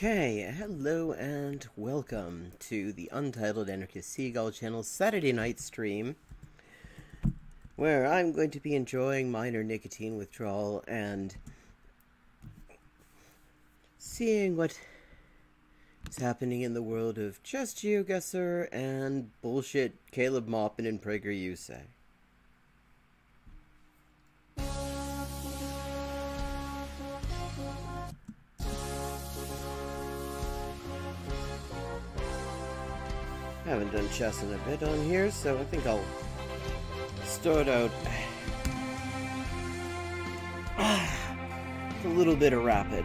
Okay, hello and welcome to the Untitled Anarchist Seagull channel's Saturday night stream, where I'm going to be enjoying minor nicotine withdrawal and seeing what is happening in the world of just Geoguessr and bullshit Caleb Maupin and PragerU. I haven't done chess in a bit on here, so I think I'll start out with a little bit of rapid.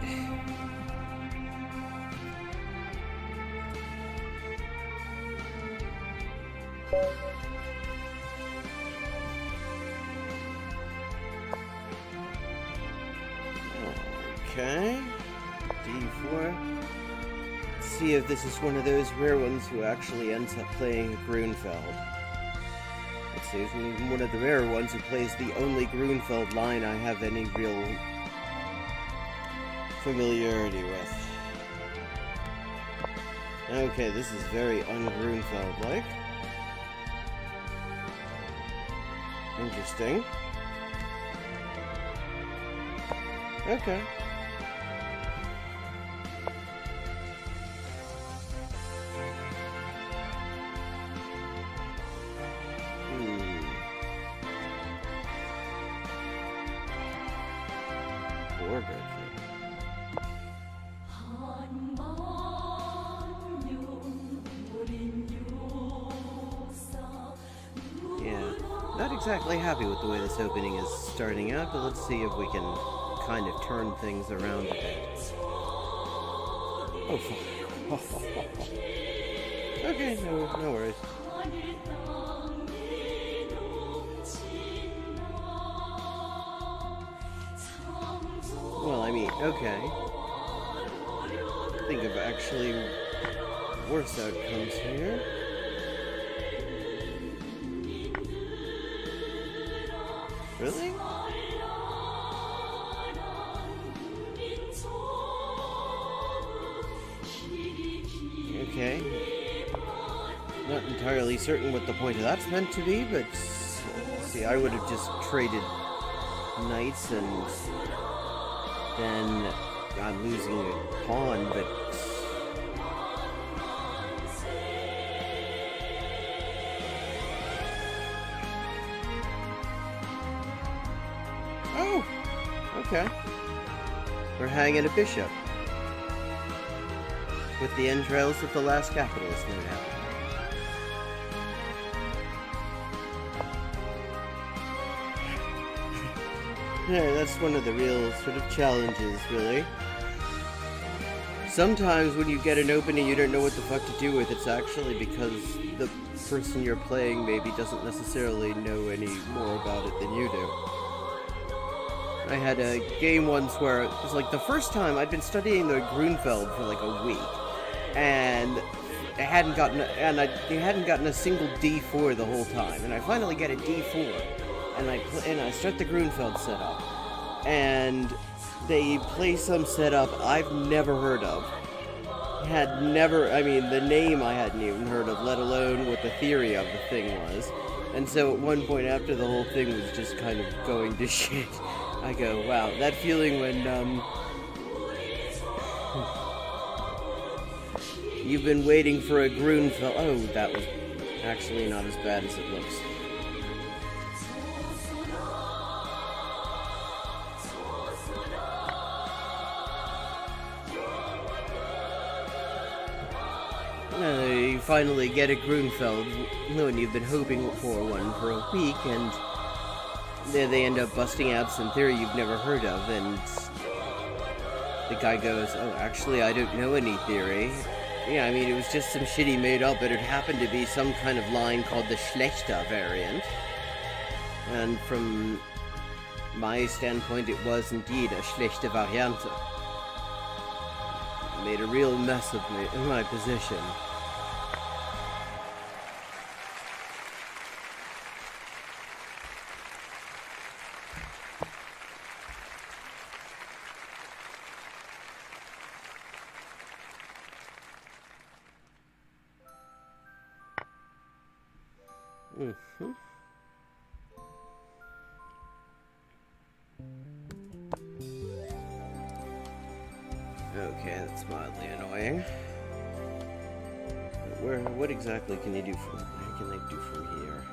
Okay, D4. See if this is one of those rare ones who actually ends up playing Grunfeld. Let's see, if one of the rare ones who plays the only Grunfeld line I have any real familiarity with. Okay, this is very un-Grunfeld-like. Interesting. Okay. Not exactly happy with the way this opening is starting out, but let's see if we can kind of turn things around a bit. Oh, fuck. Okay, no worries. Well, I mean, okay. Think of actually worse outcomes here. Really? Okay. Not entirely certain what the point of that's meant to be, but see, I would have just traded knights and then I'm losing a pawn, but oh, okay. We're hanging a bishop with the entrails of the last capitalist, no doubt. Yeah, that's one of the real sort of challenges, really. Sometimes when you get an opening you don't know what the fuck to do with, it's actually because the person you're playing maybe doesn't necessarily know any more about it than you do. I had a game once where it was like the first time I'd been studying the Grunfeld for like a week, and I hadn't gotten a single D4 the whole time, and I finally get a D4, and I start the Grunfeld setup, and they play some setup I've never heard of. The name I hadn't even heard of, let alone what the theory of the thing was. And so at one point after the whole thing was just kind of going to shit, I go, wow, that feeling when, you've been waiting for a Grunfeld. Oh, that was actually not as bad as it looks. You finally get a Grunfeld when you've been hoping for one for a week, and then they end up busting out some theory you've never heard of, and the guy goes, oh, actually, I don't know any theory. Yeah, I mean, it was just some shit he made up, but it happened to be some kind of line called the Schlechter variant. And from my standpoint, it was indeed a Schlechter Variante. It made a real mess of me in my position. Mm-hmm. Okay, that's mildly annoying. What exactly can you do from? What can they do from here?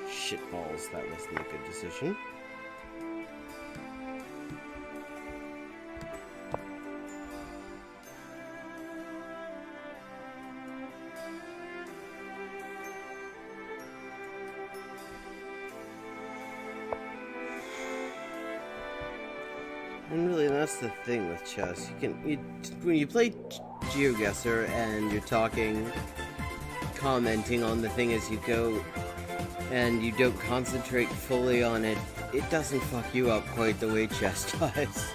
Shitballs, that wasn't a good decision. And really, that's the thing with chess. When you play Geoguessr and you're talking, commenting on the thing as you go, and you don't concentrate fully on it, it doesn't fuck you up quite the way chess does.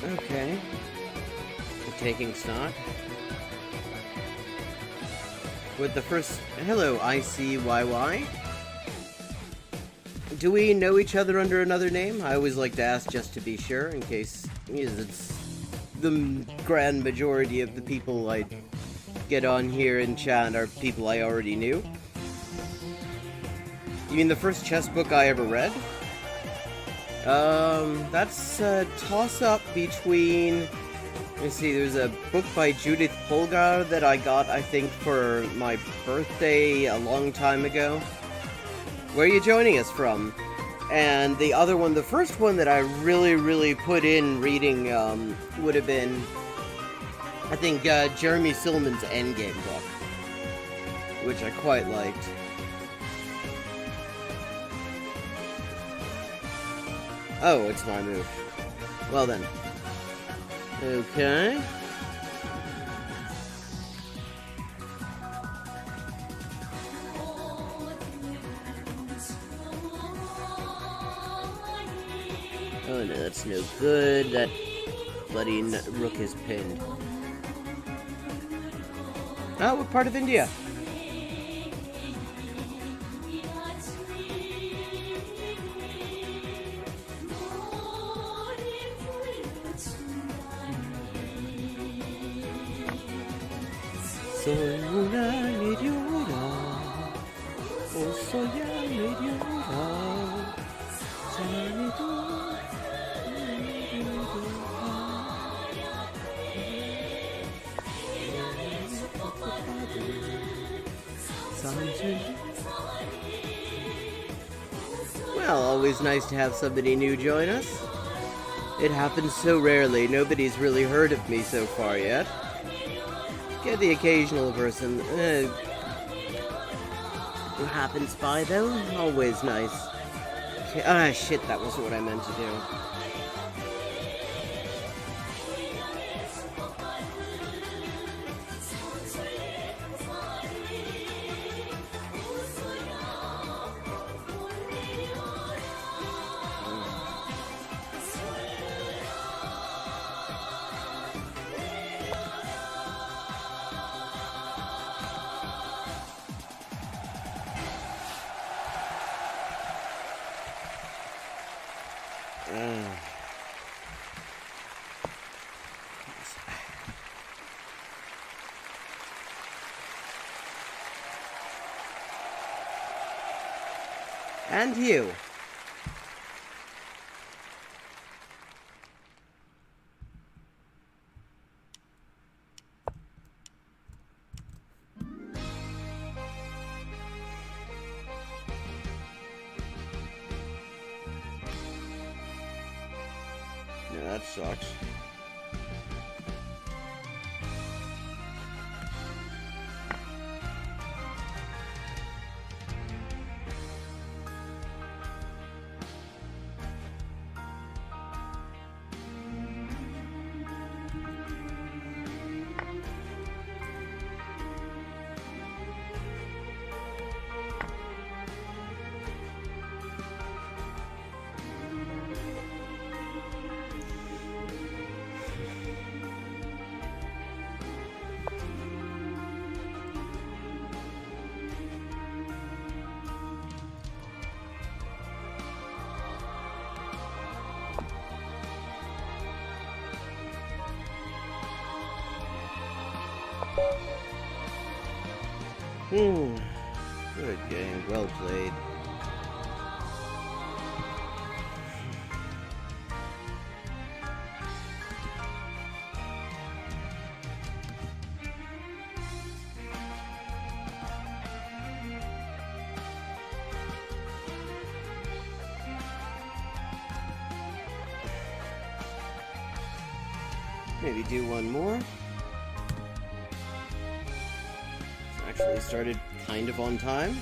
Okay. We're taking stock. With the first... Hello, ICYY. Do we know each other under another name? I always like to ask just to be sure, in case it's the grand majority of the people I get on here and chat are people I already knew. You mean the first chess book I ever read? That's a toss-up between... Let's see, there's a book by Judith Polgar that I got, I think, for my birthday a long time ago. Where are you joining us from? And the other one, the first one that I really put in reading, would have been, I think, Jeremy Silman's Endgame book, which I quite liked. Oh, it's my move. Well then. Okay. Oh no, that's no good. That bloody rook is pinned. Oh, what part of India? Soy una meteora, oh soy una meteora, Well, always nice to have somebody new join us. It happens so rarely, nobody's really heard of me so far yet. Get the occasional person who happens by, though. Always nice. Ah, shit, that wasn't what I meant to do. And you. that sucks. Good game. Well played. Maybe do one more. Actually started kind of on time.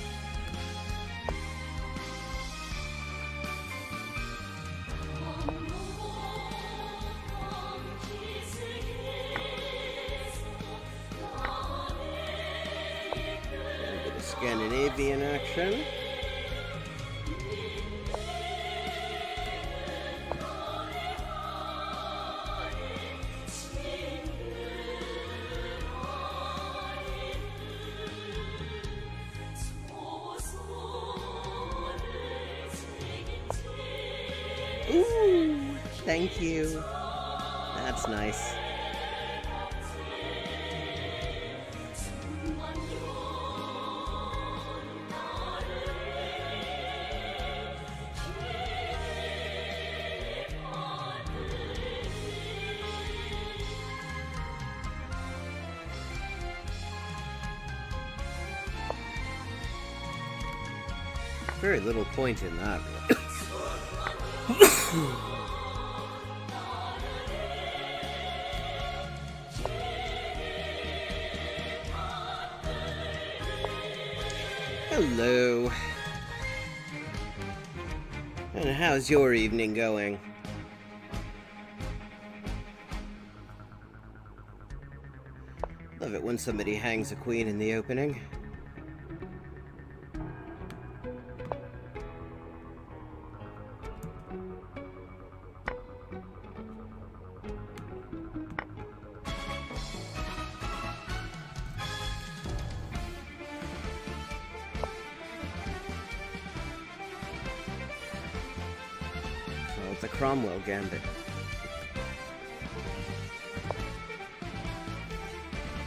A bit of Scandinavian action. Ooh, thank you. That's nice. Very little point in that, really. Hello. And how's your evening going? Love it when somebody hangs a queen in the opening. The Cromwell Gambit.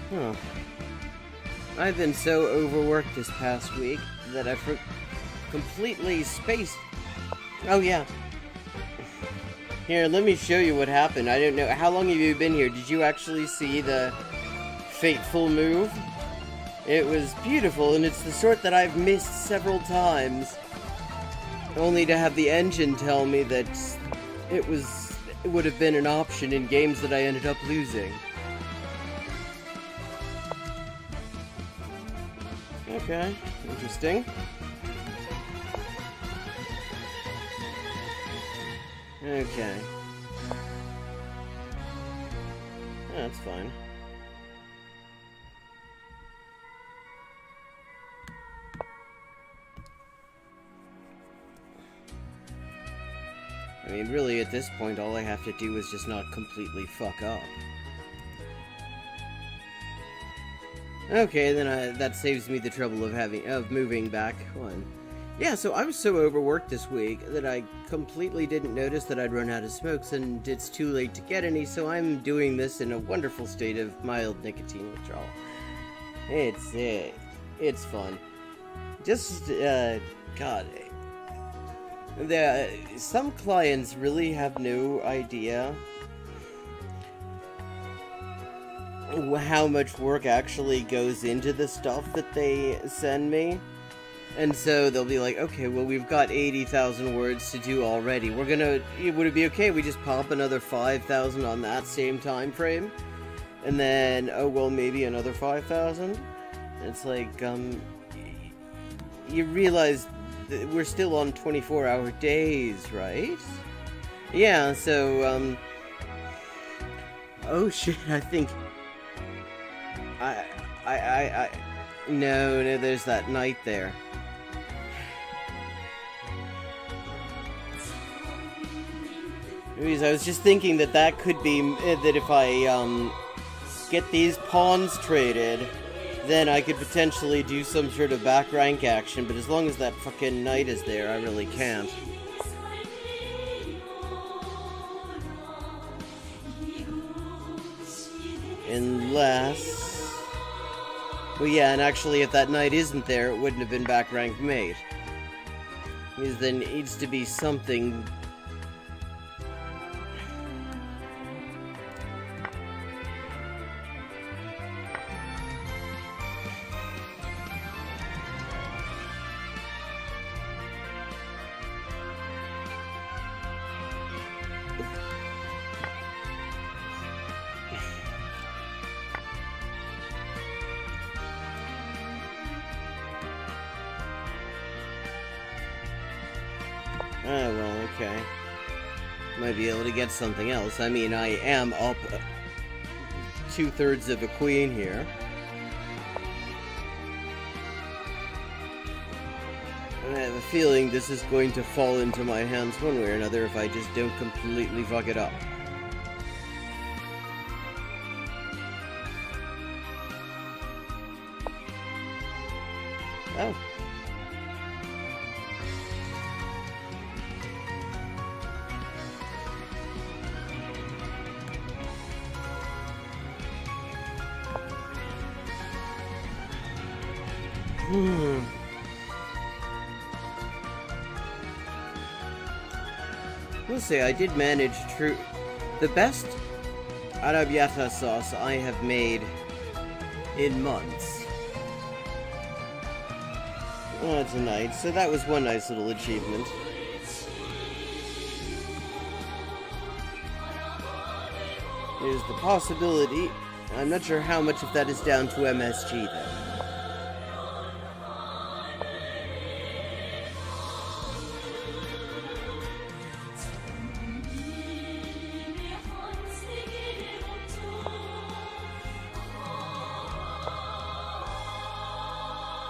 Huh. I've been so overworked this past week that I completely spaced. Oh yeah. Here, let me show you what happened. I don't know. How long have you been here? Did you actually see the fateful move? It was beautiful, and it's the sort that I've missed several times. Only to have the engine tell me that it would have been an option in games that I ended up losing. Okay, interesting. Okay. That's fine. I mean, really, at this point, all I have to do is just not completely fuck up. Okay, then that saves me the trouble of moving back one. Yeah, so I was so overworked this week that I completely didn't notice that I'd run out of smokes, and it's too late to get any, so I'm doing this in a wonderful state of mild nicotine withdrawal. It's fun. Just, God... some clients really have no idea how much work actually goes into the stuff that they send me. And so they'll be like, okay, well, we've got 80,000 words to do already. Would it be okay if we just pop another 5,000 on that same time frame? And then, oh, well, maybe another 5,000? It's like, you realize that we're still on 24-hour days, right? Yeah, so, oh shit, I think... No, there's that knight there. Anyways, I was just thinking that could be, that if I, get these pawns traded, then I could potentially do some sort of back rank action, but as long as that fucking knight is there, I really can't. Unless... Well, yeah, and actually, if that knight isn't there, it wouldn't have been back rank mate. Because there needs to be something... Oh, well, okay. Might be able to get something else. I mean, I am up 2/3 of a queen here. And I have a feeling this is going to fall into my hands one way or another if I just don't completely fuck it up. Oh. We'll say I did manage the best arrabbiata sauce I have made in months. Oh, tonight. So that was one nice little achievement. There's the possibility. I'm not sure how much of that is down to MSG though.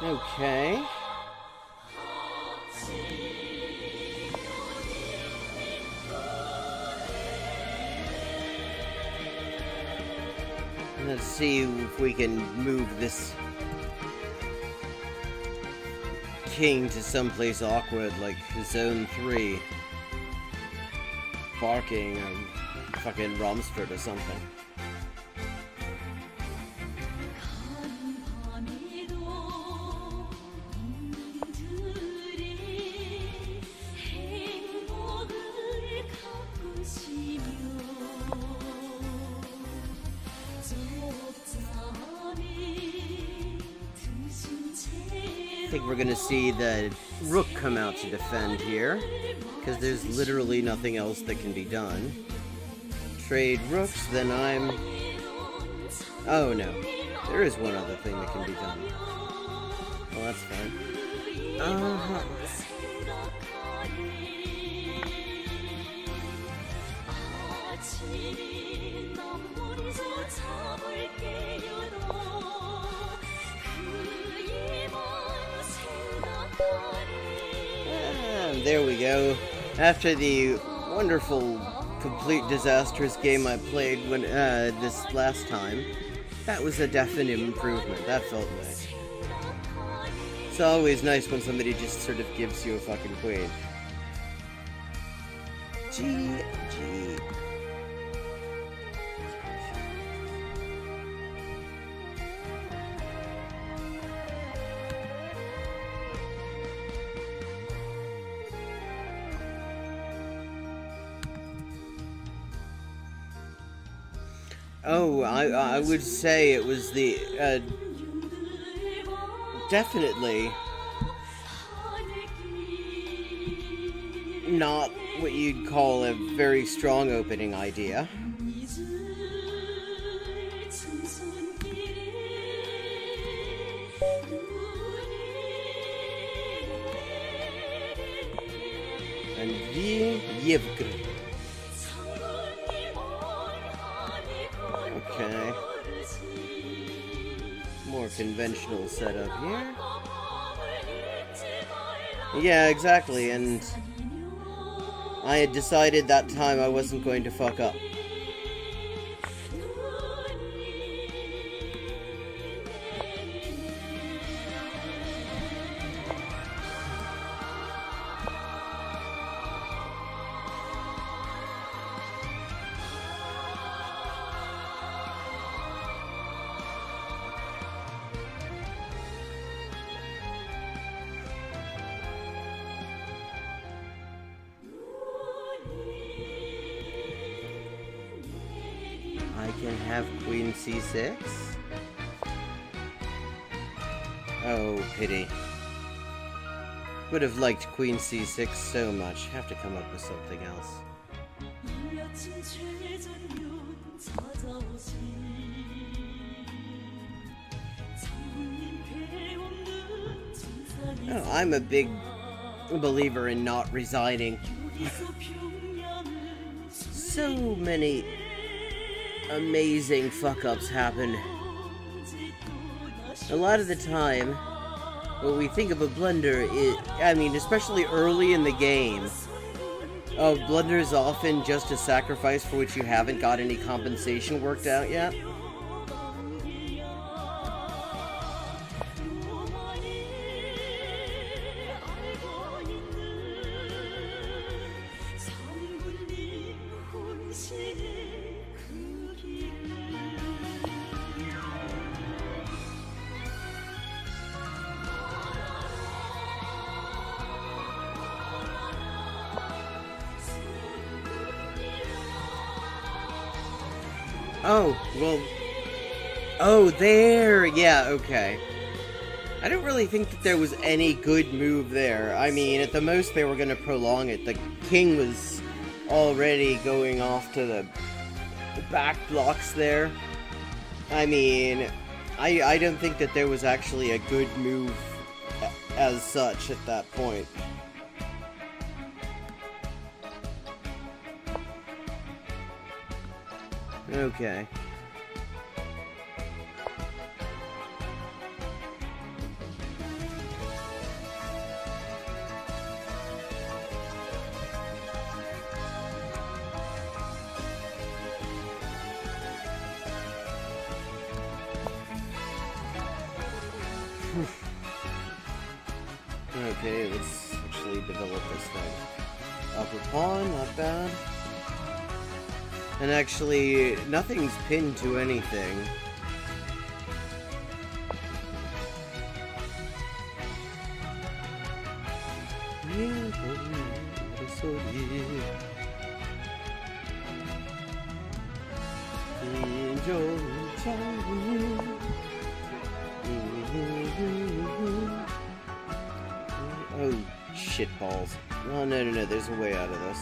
Okay. Let's see if we can move this king to someplace awkward like Zone 3. Barking or fucking Romsford or something. I think we're gonna see the rook come out to defend here, because there's literally nothing else that can be done. Trade rooks, then I'm... Oh no, there is one other thing that can be done. Well, that's fine. There we go. After the wonderful, complete disastrous game I played when this last time, that was a definite improvement. That felt nice. It's always nice when somebody just sort of gives you a fucking queen. GG. Oh, I would say it was the, definitely not what you'd call a very strong opening idea. And Geoguessr. Okay. More conventional setup here. Yeah, exactly, and I had decided that time I wasn't going to fuck up. I can have Queen C6? Oh, pity. Would have liked Queen C6 so much. Have to come up with something else. Oh, I'm a big believer in not resigning. So many amazing fuck-ups happen. A lot of the time, when we think of a blunder, I mean, especially early in the game, a blunder is often just a sacrifice for which you haven't got any compensation worked out yet. Oh, well... Oh, there! Yeah, okay. I don't really think that there was any good move there. I mean, at the most they were going to prolong it. The king was already going off to the back blocks there. I mean, I don't think that there was actually a good move as such at that point. Okay. Okay, let's actually develop this thing. Upper pawn, not bad. And actually, nothing's pinned to anything. Oh, shitballs. Oh, no, there's a way out of this.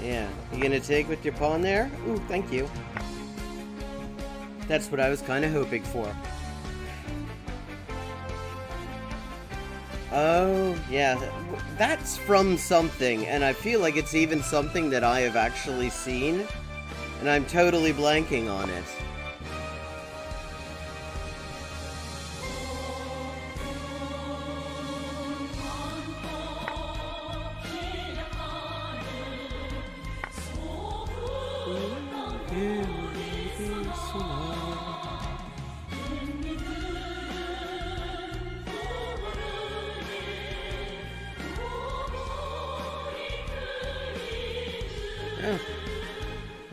Yeah, you gonna take with your pawn there? Ooh, thank you. That's what I was kind of hoping for. Oh, yeah, that's from something, and I feel like it's even something that I have actually seen, and I'm totally blanking on it.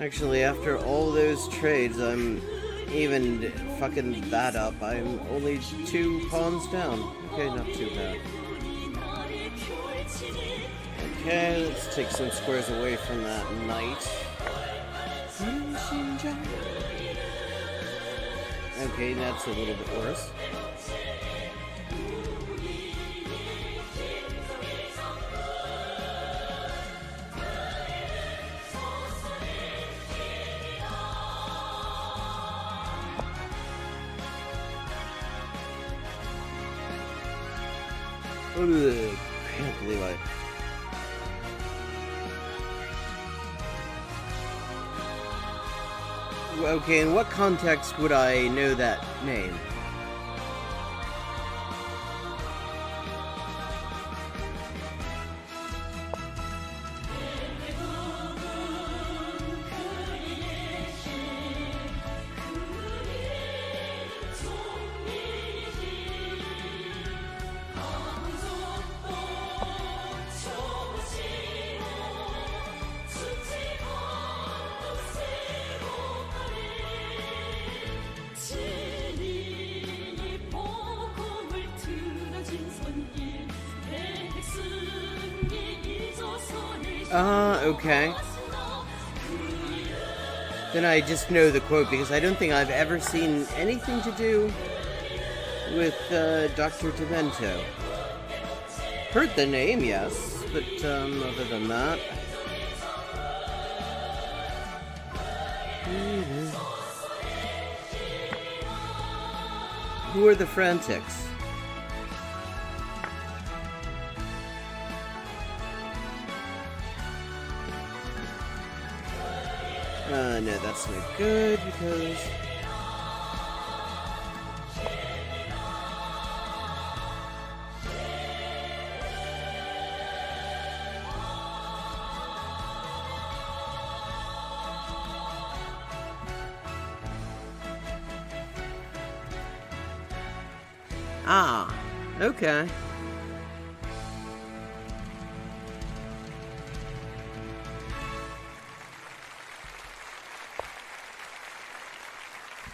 Actually, after all those trades, I'm even fucking that up. I'm only 2 pawns down. Okay, not too bad. Okay, let's take some squares away from that knight. Okay, that's a little bit worse. Ugh, can't believe I... Okay, in what context would I know that name? Okay. Then I just know the quote because I don't think I've ever seen anything to do with Dr. Demento. Heard the name, yes, but other than that... Who are the Frantics? No, that's not good because... Ah, okay.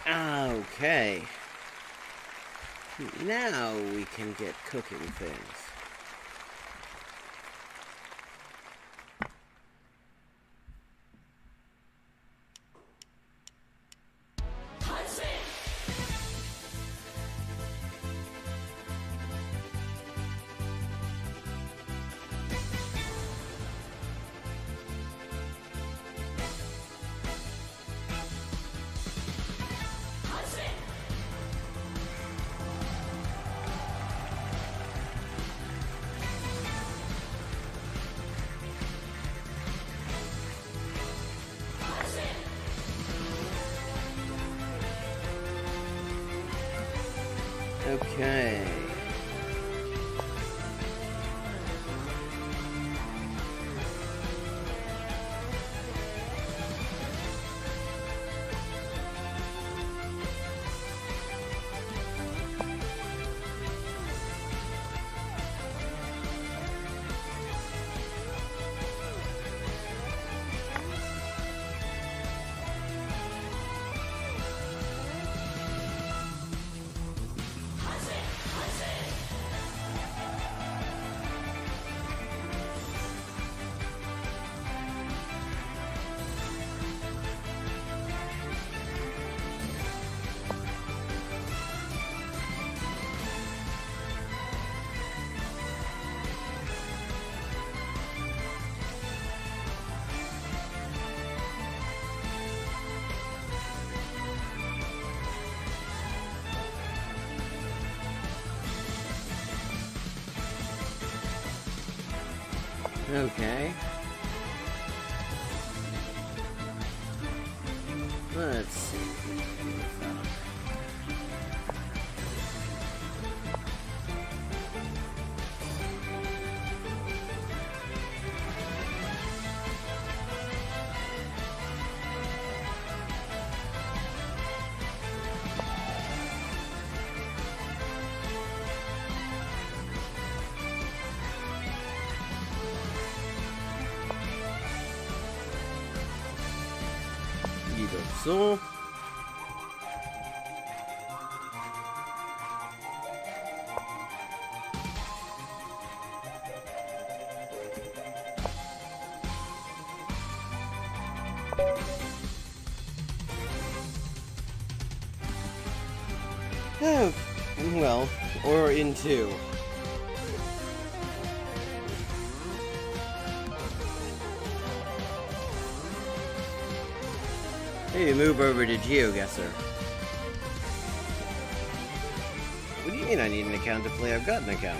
Okay. Now we can get cooking things. Okay. Okay. Let's see. So. Oh, well, or in 2. Maybe move over to Geoguessr. What do you mean I need an account to play? I've got an account.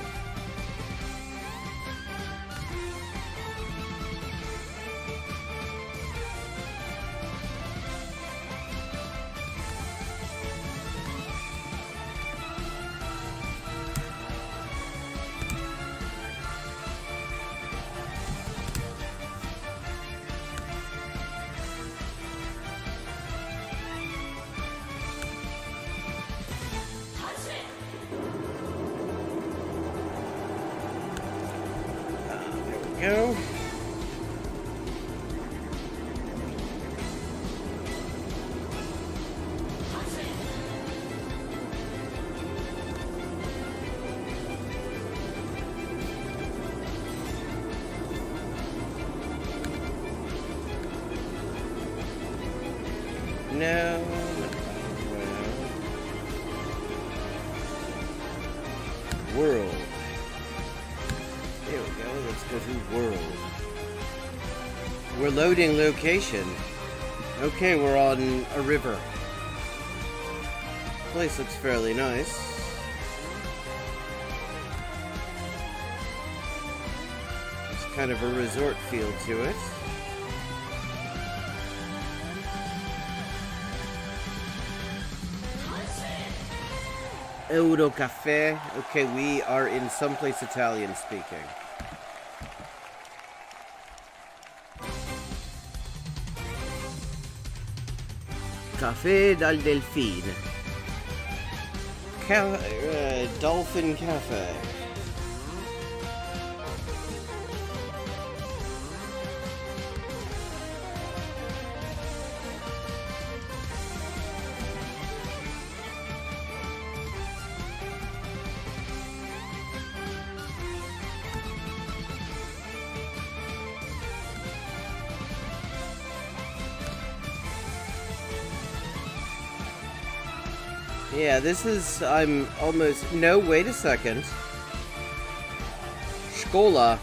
Go. No. World. There we go. Let's go to world. We're loading location. Okay, we're on a river. Place looks fairly nice. It's kind of a resort feel to it. Euro Cafe. Okay, we are in someplace Italian speaking. Café dal Delfino. Dolphin Cafe. Yeah, this is, I'm almost, no, wait a second. Szkola.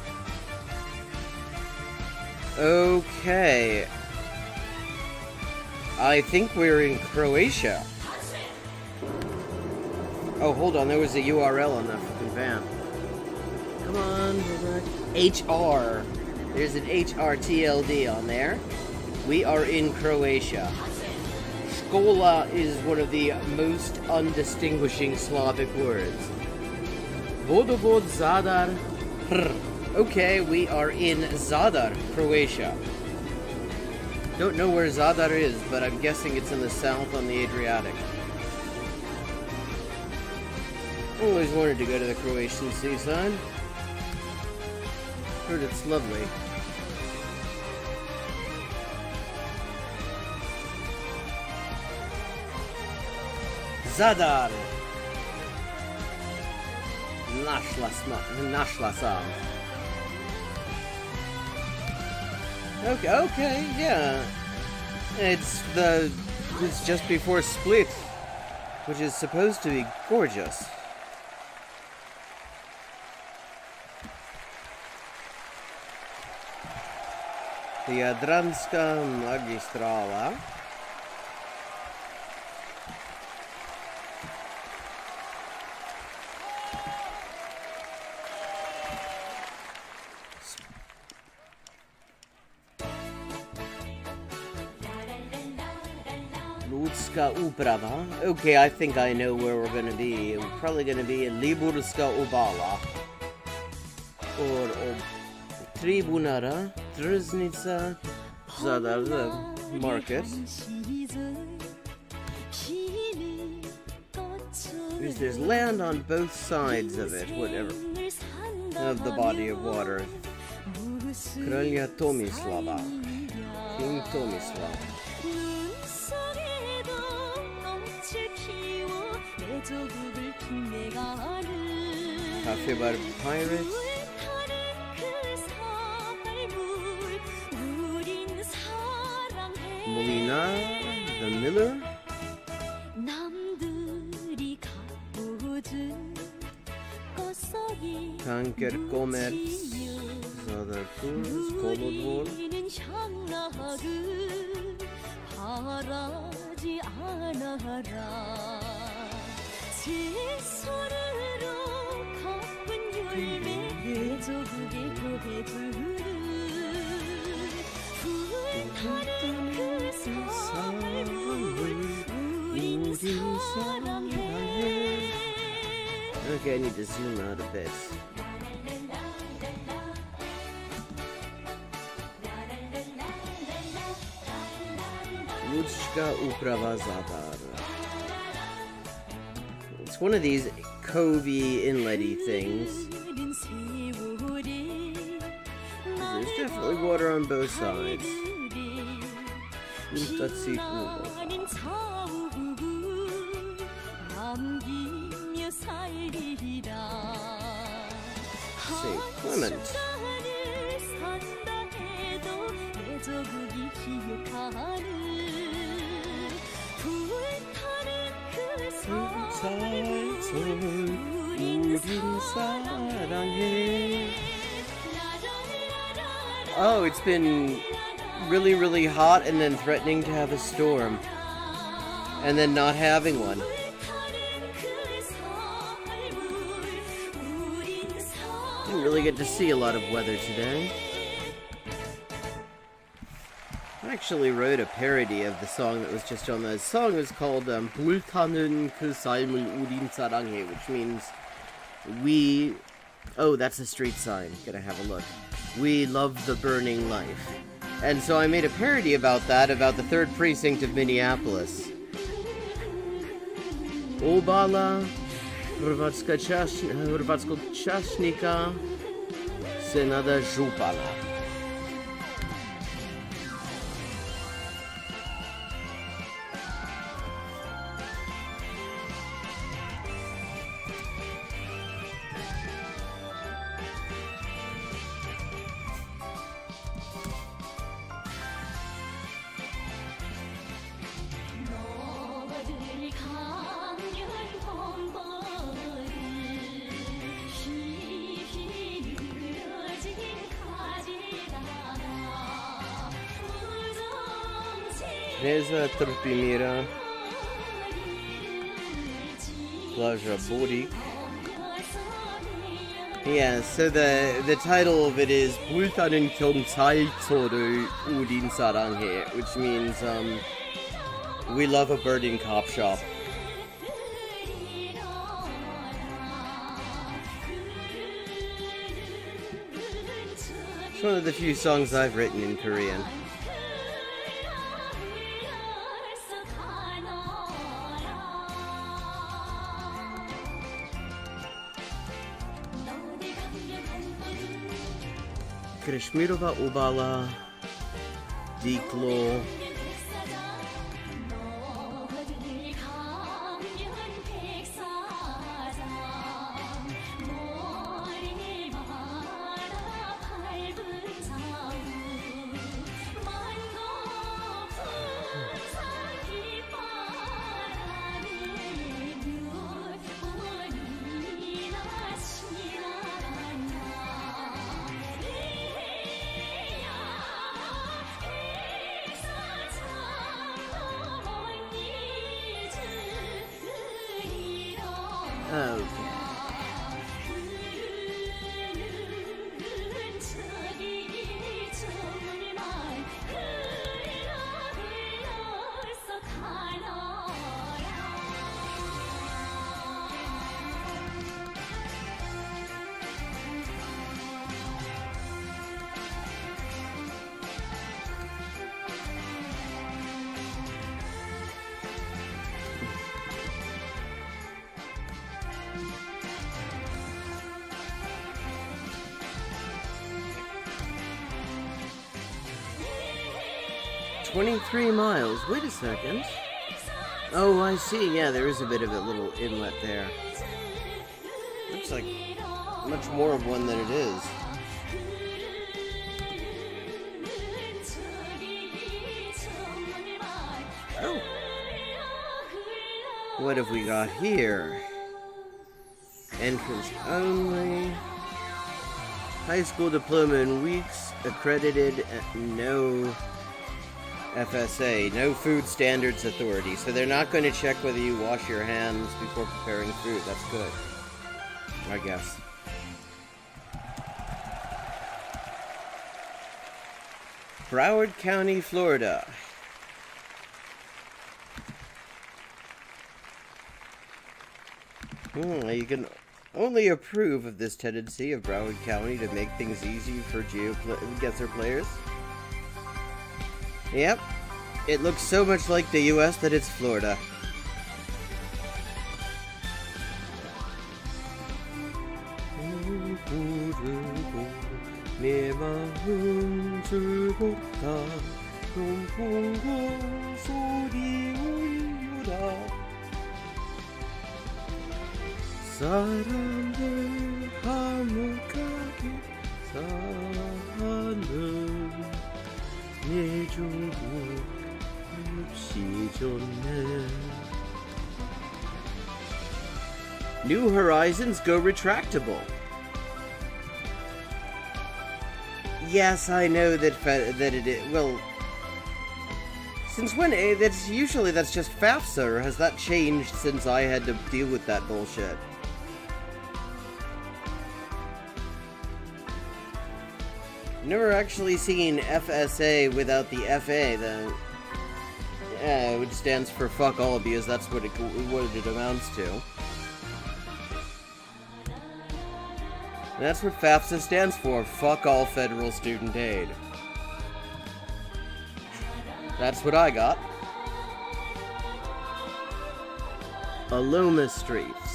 Okay. I think we're in Croatia. Oh, hold on, there was a URL on that fucking van. Come on, HR. There's an HRTLD on there. We are in Croatia. Szkola is one of the most undistinguishing Slavic words. Vodovod Zadar. Okay, we are in Zadar, Croatia. Don't know where Zadar is, but I'm guessing it's in the south on the Adriatic. Always wanted to go to the Croatian seaside. Heard it's lovely. Zadar. Nashla sam. Okay, yeah. It's just before Split, which is supposed to be gorgeous. The Jadranska Magistrala. Ludzka Uprava. Okay, I think I know where we're gonna be. We're probably gonna be in Liburska Obala. Or Tribunara, Trznica, Zadar, the market. Because there's land on both sides of it, whatever. Of the body of water. Kralja Tomislava. King Tomislav. Cafe Bar Pirates. Molina, the Miller. tankerkommerz, Zadarpurs, Kolodvor. Okay, I need to zoom out a bit. Ludzka uprava zadar. It's one of these covey inlety things. There's definitely water on both sides. Say Clement. Oh, it's been really, really hot and then threatening to have a storm. And then not having one. Didn't really get to see a lot of weather today. I actually wrote a parody of the song that was just on. The song was called Bultanun Kusaimul Udin Saranghe, which means we... Oh, that's a street sign. Gotta have a look. We love the burning life. And so I made a parody about that, about the 3rd precinct of Minneapolis. Obala, Hrvatska Časnika, Senada Župana. Teresa Trpimira, Plaja Borik. Yeah, so the title of it is Bultanin Kyongsaltoru Udin Saranghe, which means we love a burning cop shop. It's one of the few songs I've written in Korean. Krishmirova Ubala, Diklo. Okay. "23 miles. Wait a second. Oh, I see. Yeah, there is a bit of a little inlet there. Looks like much more of one than it is. Oh. What have we got here? Entrance only. High school diploma in weeks, accredited, no FSA, no Food Standards Authority. So they're not going to check whether you wash your hands before preparing food. That's good, I guess. Broward County, Florida. You can only approve of this tendency of Broward County to make things easy for Geoguessr players. Yep, it looks so much like the US that it's Florida. 사람들 화목하게 사는 내 조국 몹시 좋네. New Horizons go retractable. Yes, I know that it is. Well, since when? That's just FAFSA, or has that changed since I had to deal with that bullshit? Never actually seen FSA without the FA, then. Which stands for fuck all, because that's what it amounts to. And that's what FAFSA stands for, fuck all federal student aid. That's what I got. Aloma Streets.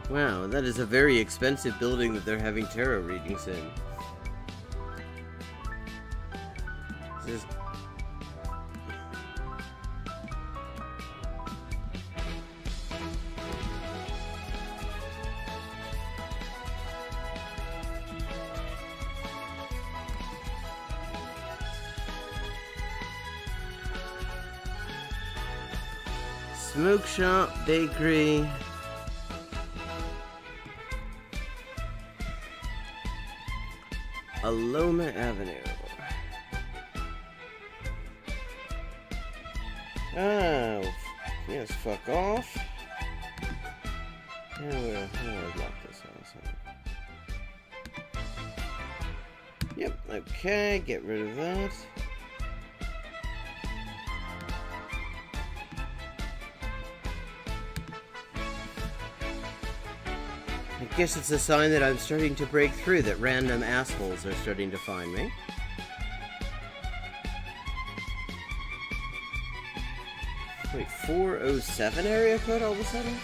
Wow, that is a very expensive building that they're having tarot readings in. This... Smoke shop, bakery. Aloma Avenue. Oh, yes, fuck off. How do I block this house? Yep, okay, get rid of that. I guess it's a sign that I'm starting to break through, that random assholes are starting to find me. Wait, 407 area code all of a sudden?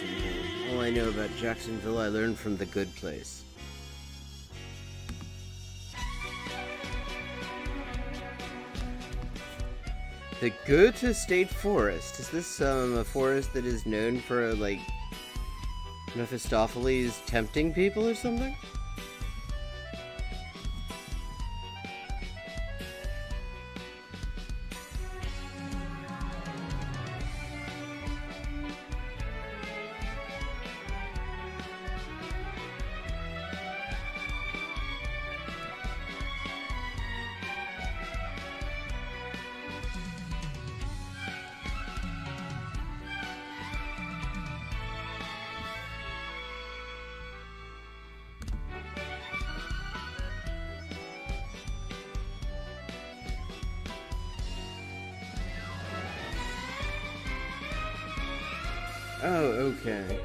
Jacksonville. All I know about Jacksonville I learned from The Good Place. The Goethe State Forest. Is this a forest that is known for, like, Mephistopheles tempting people or something? Oh, okay.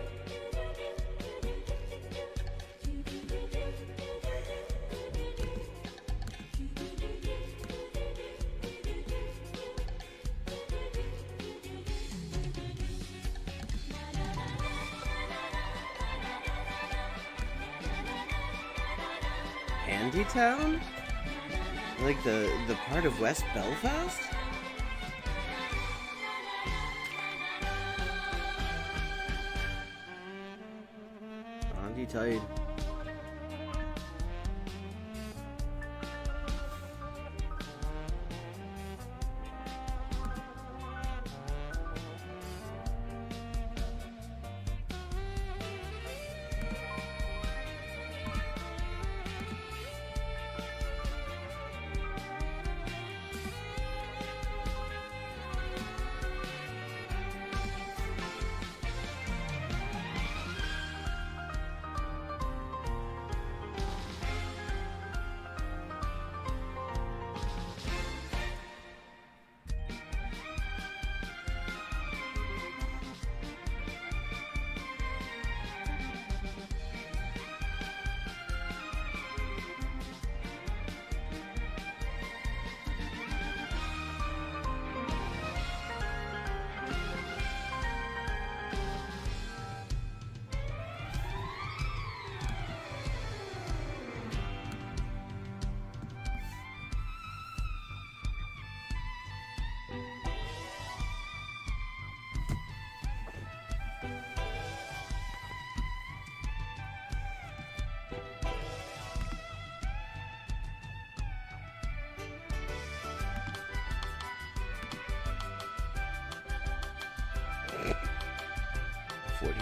Handytown? Like the part of West Belfast? Tight.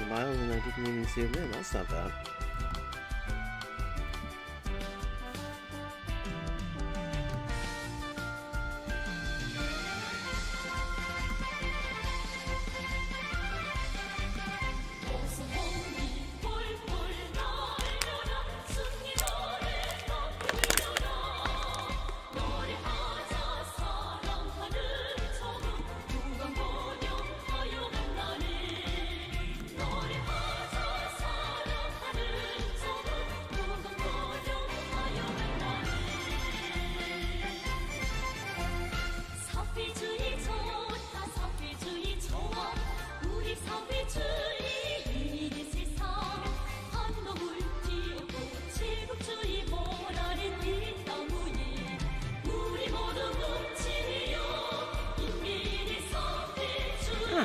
Miles and I didn't even see him in. That's not bad.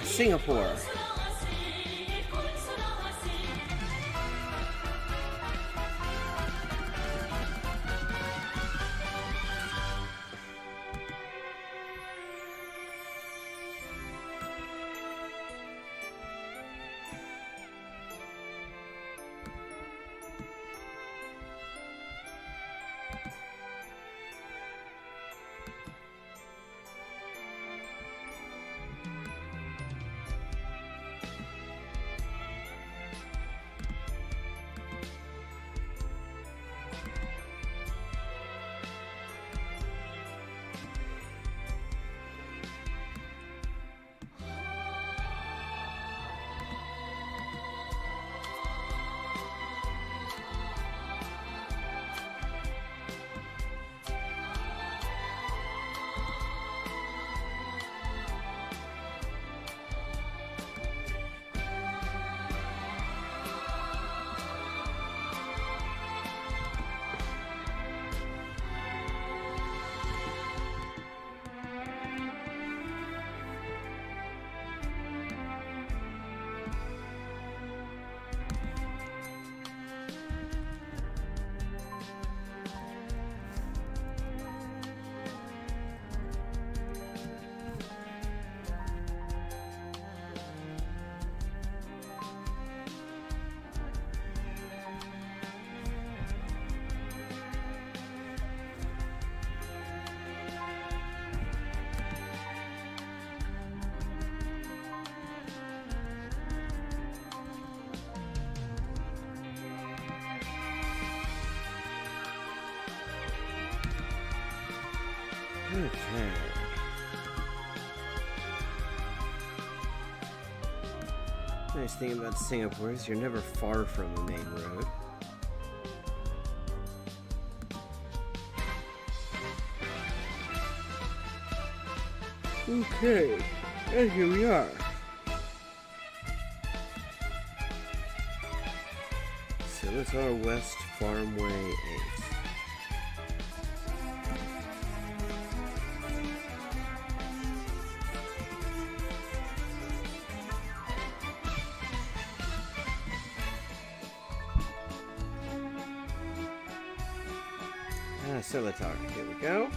Singapore. Okay. Nice thing about Singapore is you're never far from a main road. Okay, and here we are. Seletar West Farmway 8. Seletar, here we go.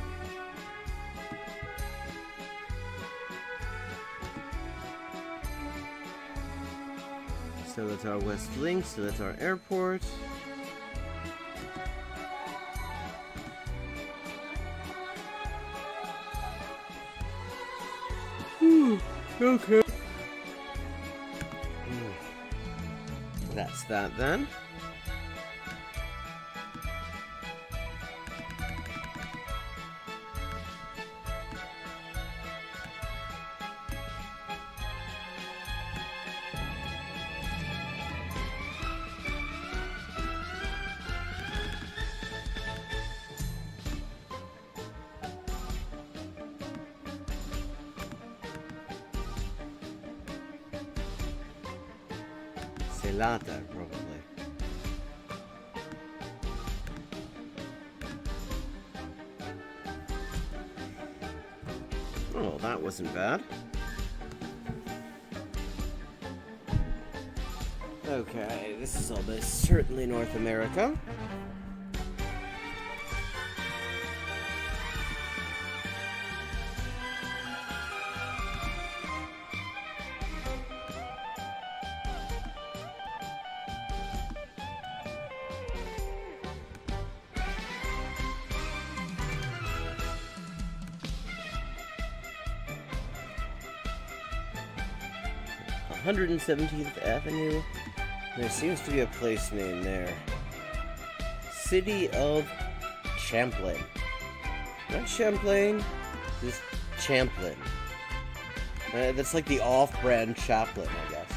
Seletar West Link, Seletar Airport. Okay. That's that then. Selata, probably. Oh, that wasn't bad. Okay, this is almost certainly North America. One 117th Avenue. There seems to be a place name there. City of Champlain. Not Champlain, just Champlain. That's like the off-brand Chaplin, I guess.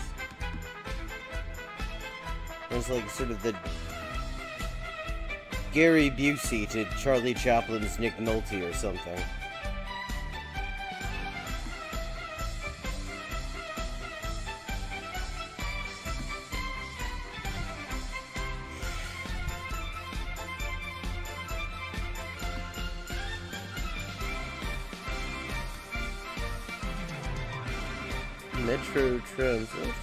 It's like sort of the Gary Busey to Charlie Chaplin's Nick Nolte or something. Metro Transit.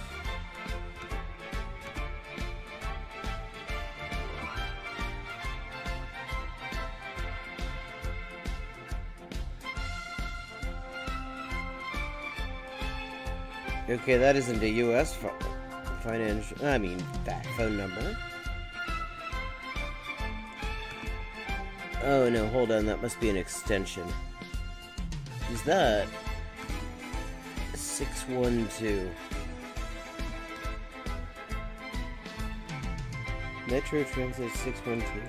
Okay, that isn't a U.S. financial. That phone number. Oh no, hold on. That must be an extension. Is that 612? Metro Transit 612.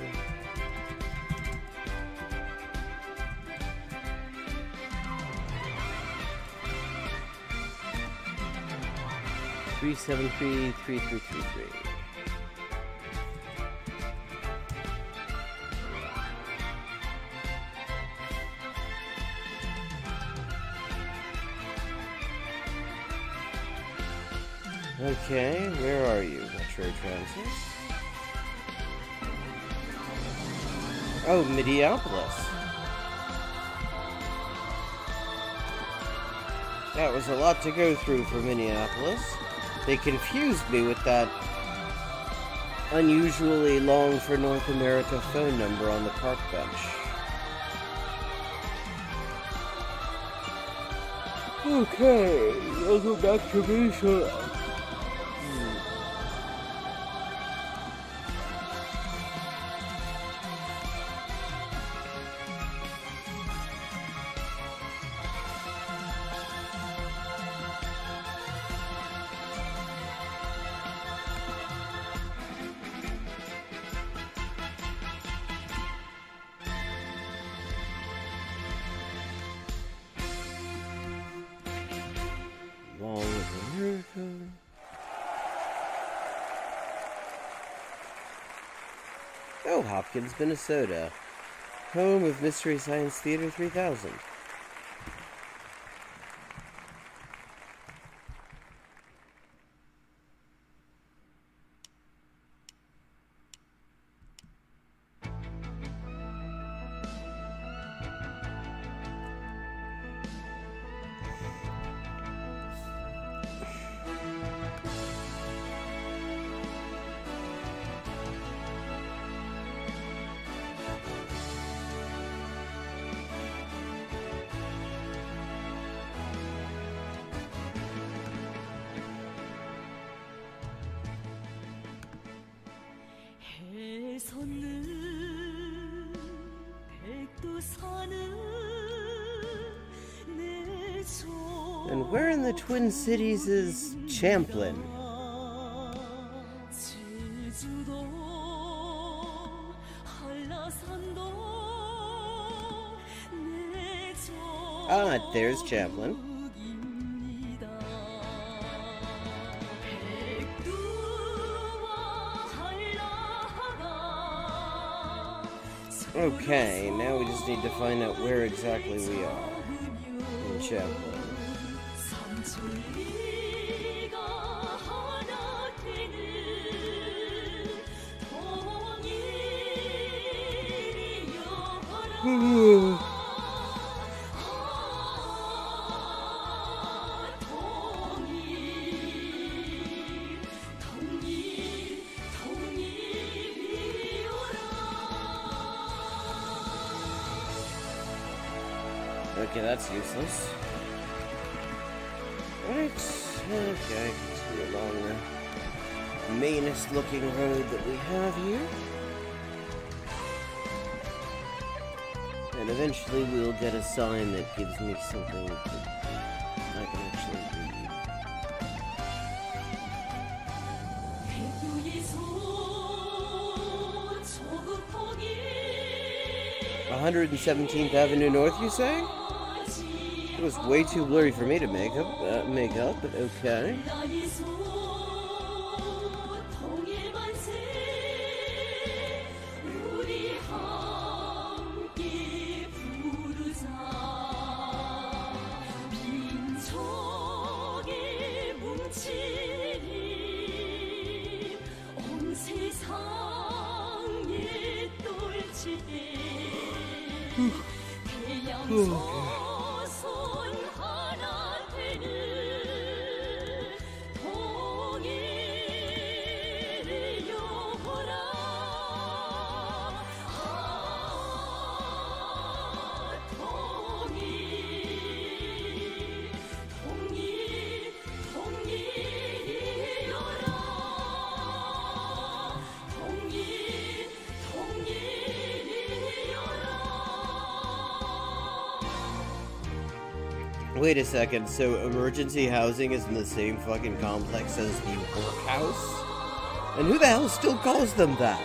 Three 3333. Okay, where are you, Metro Transit? Oh, Minneapolis. That was a lot to go through for Minneapolis. They confused me with that unusually long for North America phone number on the park bench. Okay, I'll go back to Minnesota. Oh, Hopkins, Minnesota. Home of Mystery Science Theater 3000. And where in the Twin Cities is Champlin? Ah, there's Champlin. Okay, now we just need to find out where exactly we are in Champlin. Okay, that's useless. Right, okay, continue along the mainest looking road that we have here. And eventually we'll get a sign that gives me something that I can actually read. 117th Avenue North, you say? It was way too blurry for me to make up, but okay. Wait a second, so emergency housing is in the same fucking complex as the workhouse? And who the hell still calls them that?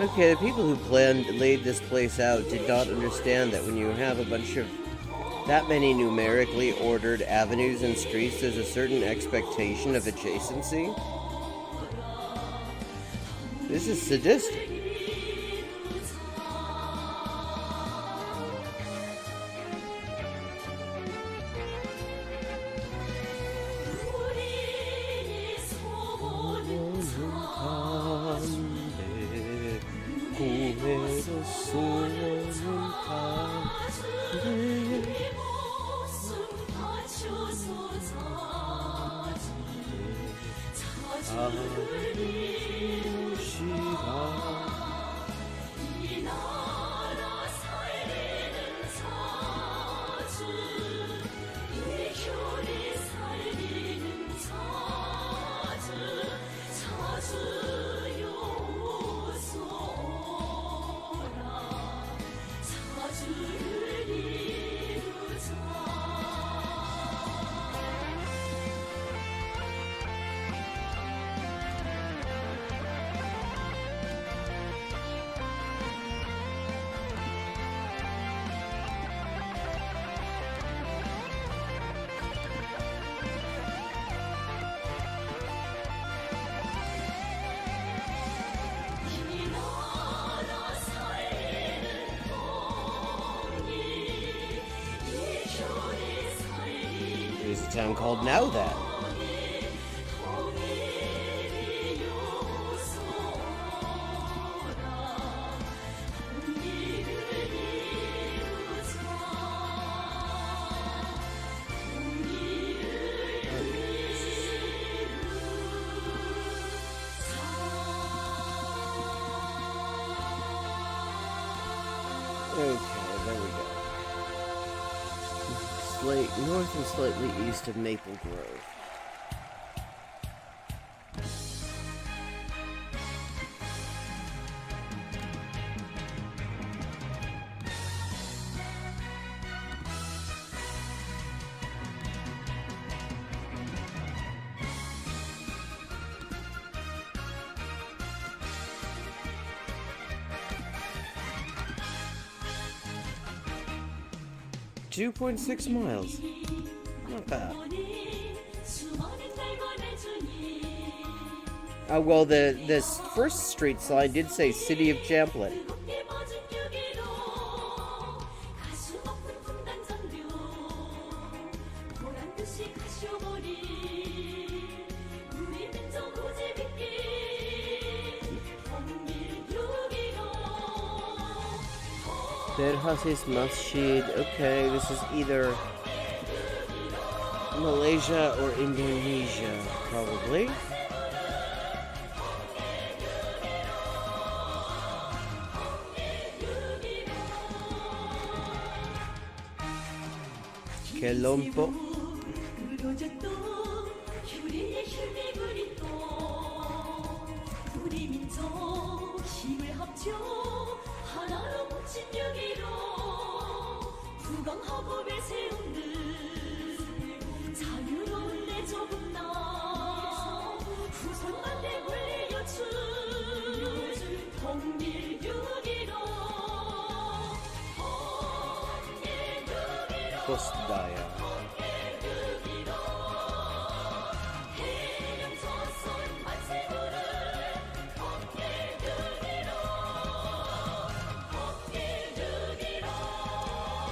Okay, the people who laid this place out did not understand that when you have a bunch of that many numerically ordered avenues and streets, there's a certain expectation of adjacency. This is sadistic. the town called now, then? Okay, there we go. North and slightly east of Maple Grove. .6 miles. Not bad. Well, this first street sign did say City of Champlin. Berhasis Masjid. Okay, this is either Malaysia or Indonesia, probably. Kelompo. Postdaya.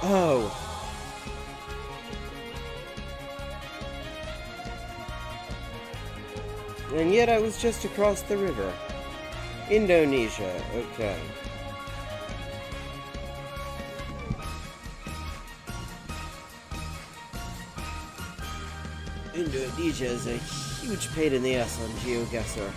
Oh. And yet I was just across the river. Indonesia, okay. Indonesia is a huge pain in the ass on Geoguessr.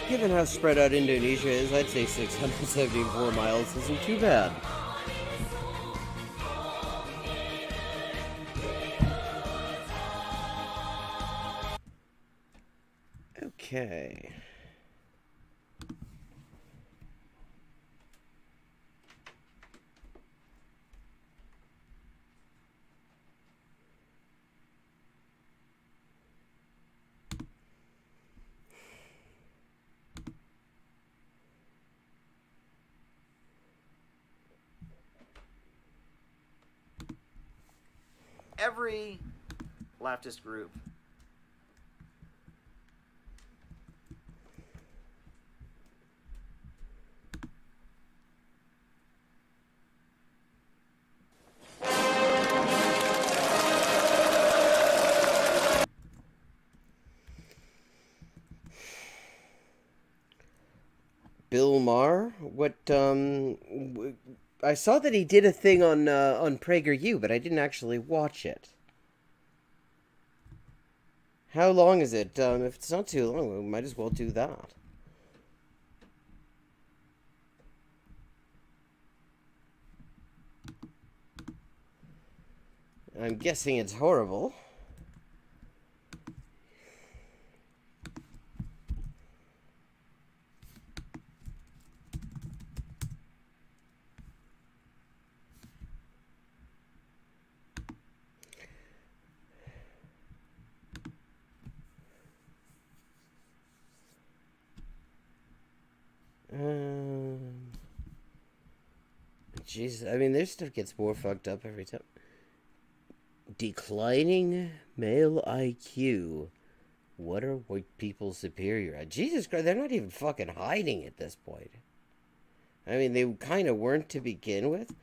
Given how spread out Indonesia is, I'd say 674 miles isn't too bad. Okay. Every leftist group Bill Maher? I saw that he did a thing on PragerU, but I didn't actually watch it. How long is it? If it's not too long, we might as well do that. I'm guessing it's horrible. Jeez, I mean, their stuff gets more fucked up every time. Declining male IQ. What are white people superior at? Jesus Christ, they're not even fucking hiding at this point. I mean, they kind of weren't to begin with.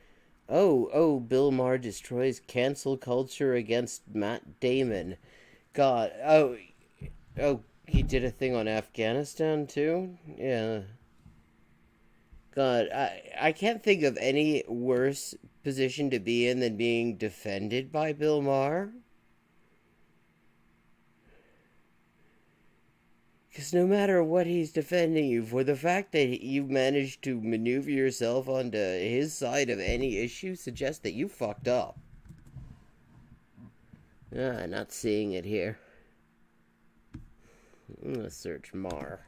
Oh, Bill Maher destroys cancel culture against Matt Damon. God, oh, he did a thing on Afghanistan too? Yeah. God, I can't think of any worse position to be in than being defended by Bill Maher. Because no matter what he's defending you for, the fact that you managed to maneuver yourself onto his side of any issue suggests that you fucked up. Not seeing it here. I'm gonna search Maher.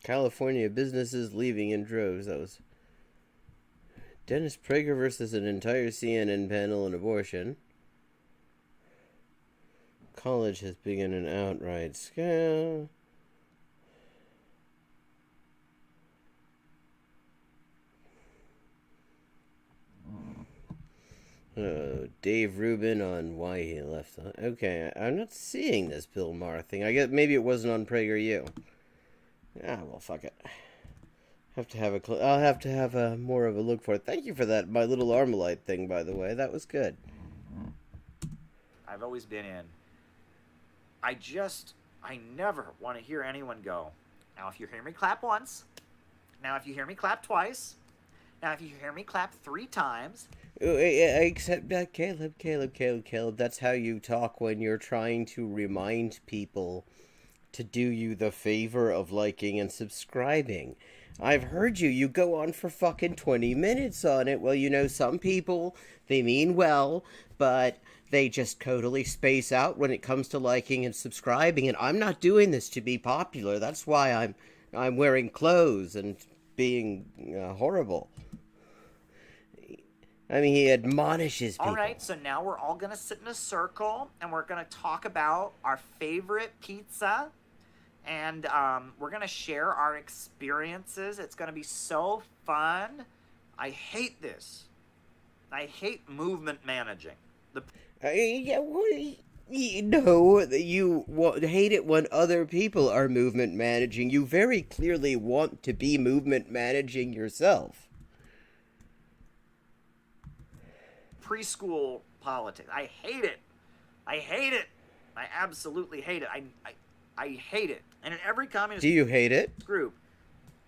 California businesses leaving in droves. That was Dennis Prager versus an entire CNN panel on abortion. College has begun an outright scam. Dave Rubin on why he left. Okay, I'm not seeing this Bill Maher thing. I guess maybe it wasn't on PragerU. Well, fuck it. I'll have to have a more of a look for it. Thank you for that, my little Armalite thing, by the way. That was good. I've always been in. I never want to hear anyone go, now if you hear me clap once, now if you hear me clap twice, now if you hear me clap 3 times. Except that, Caleb, that's how you talk when you're trying to remind people to do you the favor of liking and subscribing. I've heard you go on for fucking 20 minutes on it. Well, some people, they mean well, but they just totally space out when it comes to liking and subscribing, and I'm not doing this to be popular. That's why I'm wearing clothes and being horrible. I mean, he admonishes people. All right, so now we're all going to sit in a circle, and we're going to talk about our favorite pizza, and we're going to share our experiences. It's going to be so fun. I hate this. I hate movement managing. You hate it when other people are movement managing. You very clearly want to be movement managing yourself. Preschool politics. I hate it. I absolutely hate it. I hate it. And in every communist Do you hate it? group,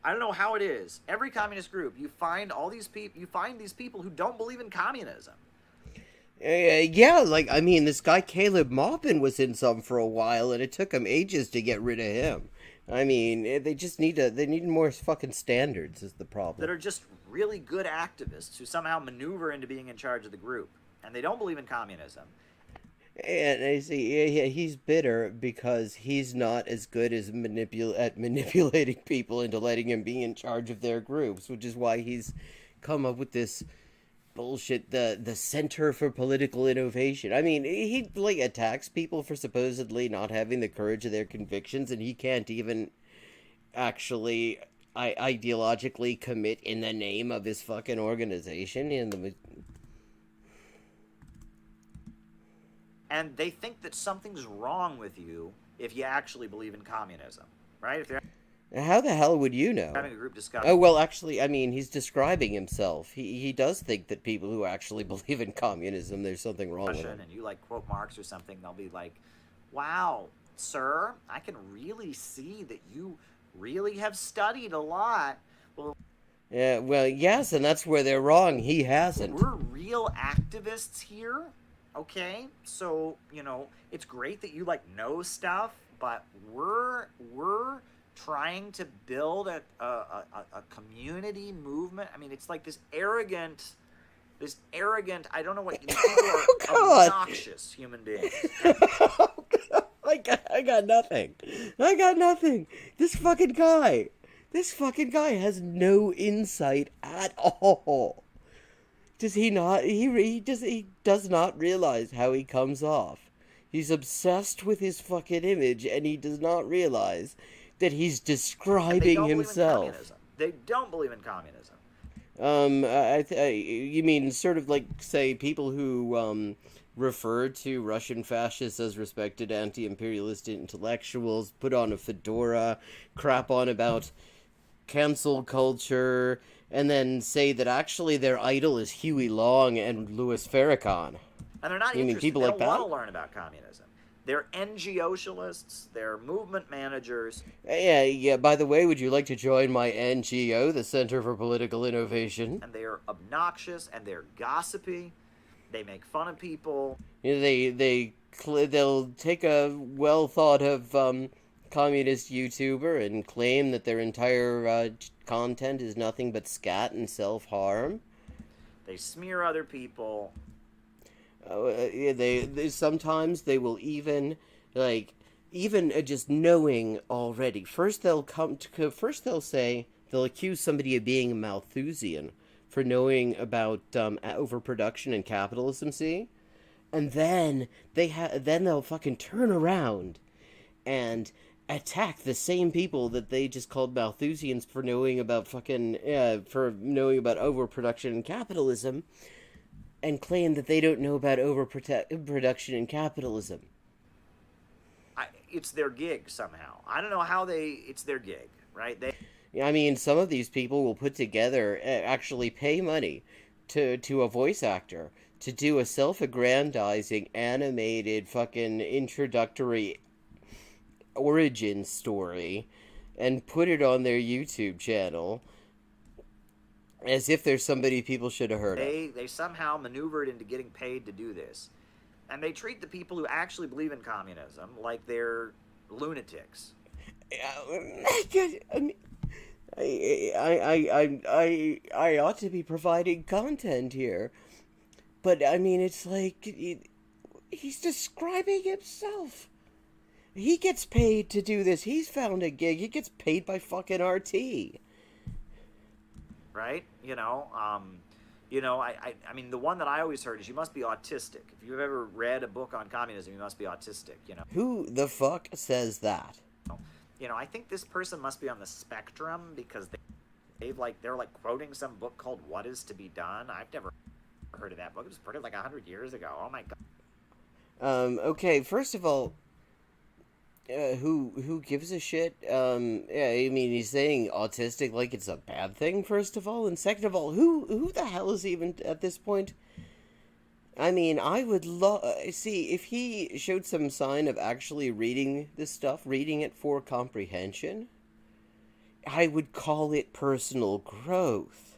I don't know how it is. Every communist group, you find these people who don't believe in communism. This guy Caleb Maupin was in some for a while, and it took him ages to get rid of him. I mean, they just need more fucking standards is the problem. That are just really good activists who somehow maneuver into being in charge of the group, and they don't believe in communism. And I see, he's bitter because he's not as good as manipulating people into letting him be in charge of their groups, which is why he's come up with this bullshit, the Center for Political Innovation. I mean, he attacks people for supposedly not having the courage of their convictions, and he can't even actually ideologically commit in the name of his fucking organization. And they think that something's wrong with you if you actually believe in communism, right? If they're How the hell would you know? having a group discussion. Oh, well, actually, I mean, he's describing himself. He does think that people who actually believe in communism, there's something wrong with them. And you quote Marx or something, they'll be like, wow, sir, I can really see that you really have studied a lot. Well, Yeah, well, yes, and that's where they're wrong. He hasn't. we're real activists here, okay? So, it's great that you like know stuff, but we're trying to build a community movement. I mean, it's like this arrogant, I don't know what, these people are God. obnoxious human beings. I got nothing. I got nothing. This fucking guy has no insight at all. Does he not? He does not realize how he comes off. He's obsessed with his fucking image, and he does not realize that he's describing himself. They don't believe in communism. You mean sort of like, say, people who refer to Russian fascists as respected anti-imperialist intellectuals, put on a fedora, crap on about cancel culture, and then say that actually their idol is Huey Long and Louis Farrakhan. And they're not You mean interested. people They like don't want that? to learn about communism. They're NGO-cialists, they're movement managers, Yeah, by the way, would you like to join my NGO, the Center for Political Innovation? and they're obnoxious, and they're gossipy. They make fun of people. You know, they'll take a well thought of communist YouTuber and claim that their entire content is nothing but scat and self-harm. They smear other people. Yeah, they sometimes they will even just knowing already. First they'll say they'll accuse somebody of being a Malthusian for knowing about overproduction and capitalism. See, and then they'll fucking turn around and attack the same people that they just called Malthusians for knowing about overproduction and capitalism, and claim that they don't know about overproduction and capitalism. It's their gig somehow. I don't know how it's their gig, right? I mean, some of these people will put together, actually pay money to a voice actor to do a self-aggrandizing animated fucking introductory origin story and put it on their YouTube channel as if there's somebody people should have heard of. They somehow maneuvered into getting paid to do this. And they treat the people who actually believe in communism like they're lunatics. I ought to be providing content here, but I mean, it's like he's describing himself. He gets paid to do this. He's found a gig. He gets paid by fucking RT. Right? I mean, the one that I always heard is you must be autistic. If you've ever read a book on communism, you must be autistic, Who the fuck says that? I think this person must be on the spectrum because they're quoting some book called What Is to Be Done. I've never heard of that book. It was printed like 100 years ago. Oh my god. Okay, first of all, who gives a shit? Yeah, I mean, he's saying autistic like it's a bad thing, first of all, and second of all, who the hell is even at this point? I mean, I would see if he showed some sign of actually reading this stuff, reading it for comprehension. I would call it personal growth.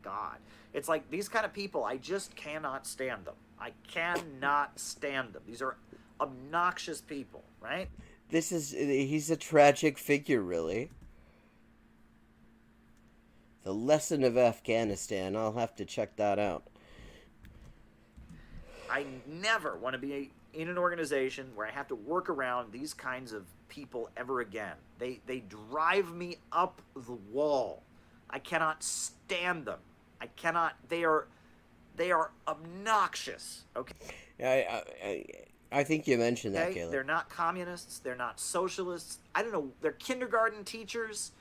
God, it's like these kind of people. I just cannot stand them. I cannot stand them. These are obnoxious people, right? He's a tragic figure, really. The Lesson of Afghanistan, I'll have to check that out. I never want to be in an organization where I have to work around these kinds of people ever again. They drive me up the wall. I cannot stand them. They are obnoxious, okay? I think you mentioned that, Okay? Caleb. They're not communists. They're not socialists. I don't know. They're kindergarten teachers.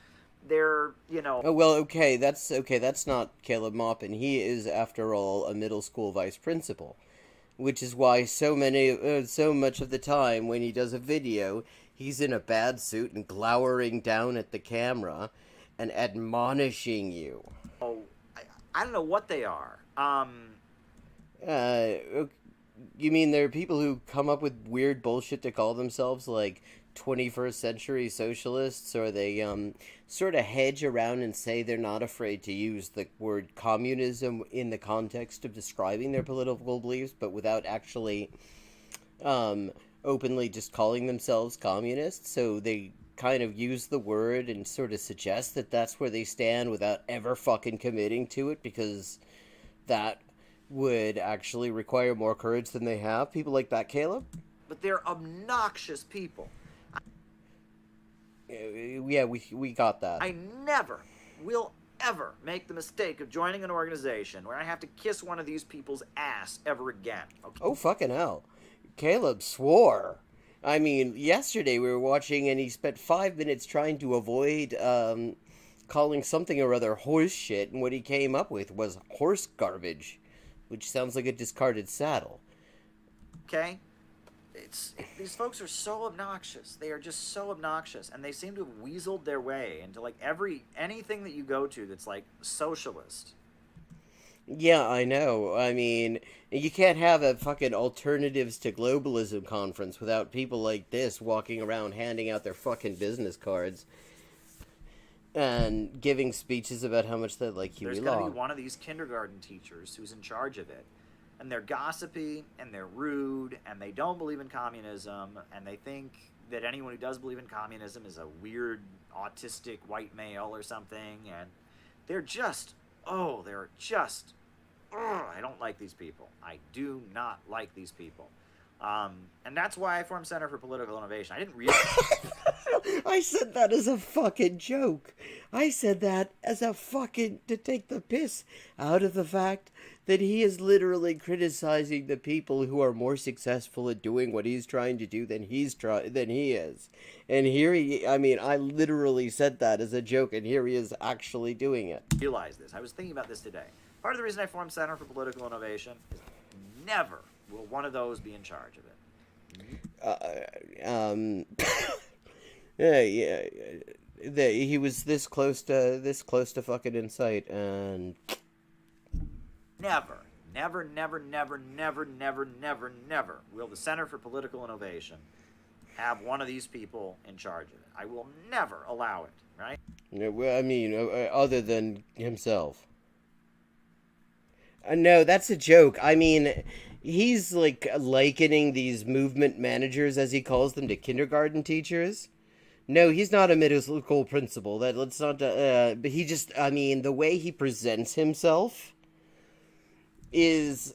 They're, Oh, well, okay, that's not Caleb Maupin. He is, after all, a middle school vice principal. Which is why so much of the time when he does a video, he's in a bad suit and glowering down at the camera and admonishing you. Oh, I don't know what they are. You mean there are people who come up with weird bullshit to call themselves, like, 21st century socialists, or they sort of hedge around and say they're not afraid to use the word communism in the context of describing their political beliefs, but without actually openly just calling themselves communists. So they kind of use the word and sort of suggest that that's where they stand without ever fucking committing to it, because that would actually require more courage than they have. People like that, Caleb? But they're obnoxious people. Yeah, we got that. I never will ever make the mistake of joining an organization where I have to kiss one of these people's ass ever again. Okay? Oh, fucking hell. Caleb swore. I mean, yesterday we were watching and he spent 5 minutes trying to avoid calling something or other horse shit, and what he came up with was horse garbage, which sounds like a discarded saddle. Okay? These folks are so obnoxious. They are just so obnoxious, and they seem to have weaseled their way into like anything that you go to that's like socialist. Yeah, I know. I mean, you can't have a fucking alternatives to globalism conference without people like this walking around handing out their fucking business cards and giving speeches about how much they like Huey There's Long. going to be one of these kindergarten teachers who's in charge of it. And they're gossipy, and they're rude, and they don't believe in communism, and they think that anyone who does believe in communism is a weird, autistic white male or something, and they're just, I don't like these people. I do not like these people. And that's why I formed Center for Political Innovation. I didn't realize... I said that as a fucking joke. I said that as a fucking... to take the piss out of the fact that he is literally criticizing the people who are more successful at doing what he's trying to do than he is. And here I literally said that as a joke, and here he is actually doing it. Realize this. I was thinking about this today. Part of the reason I formed Center for Political Innovation is never will one of those be in charge of it. He was this close to fucking insight, and never will the Center for Political Innovation have one of these people in charge of it. I will never allow it, right? I mean, other than himself. No, that's a joke. I mean, he's like likening these movement managers, as he calls them, to kindergarten teachers. No, he's not a middle school principal. But he just, I mean, the way he presents himself is,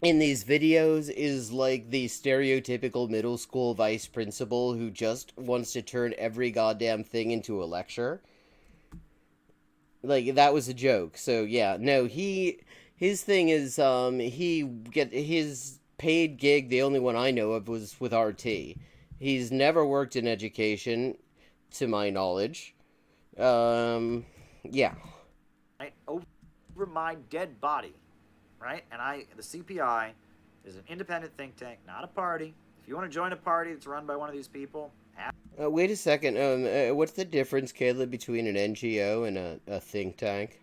in these videos, is like the stereotypical middle school vice principal who just wants to turn every goddamn thing into a lecture. Like, that was a joke. So, yeah, no, his thing is, his paid gig, the only one I know of, was with RT. He's never worked in education, to my knowledge. Yeah. Right, over my dead body, right? And the CPI is an independent think tank, not a party. If you want to join a party that's run by one of these people, wait a second. What's the difference, Caleb, between an NGO and a think tank?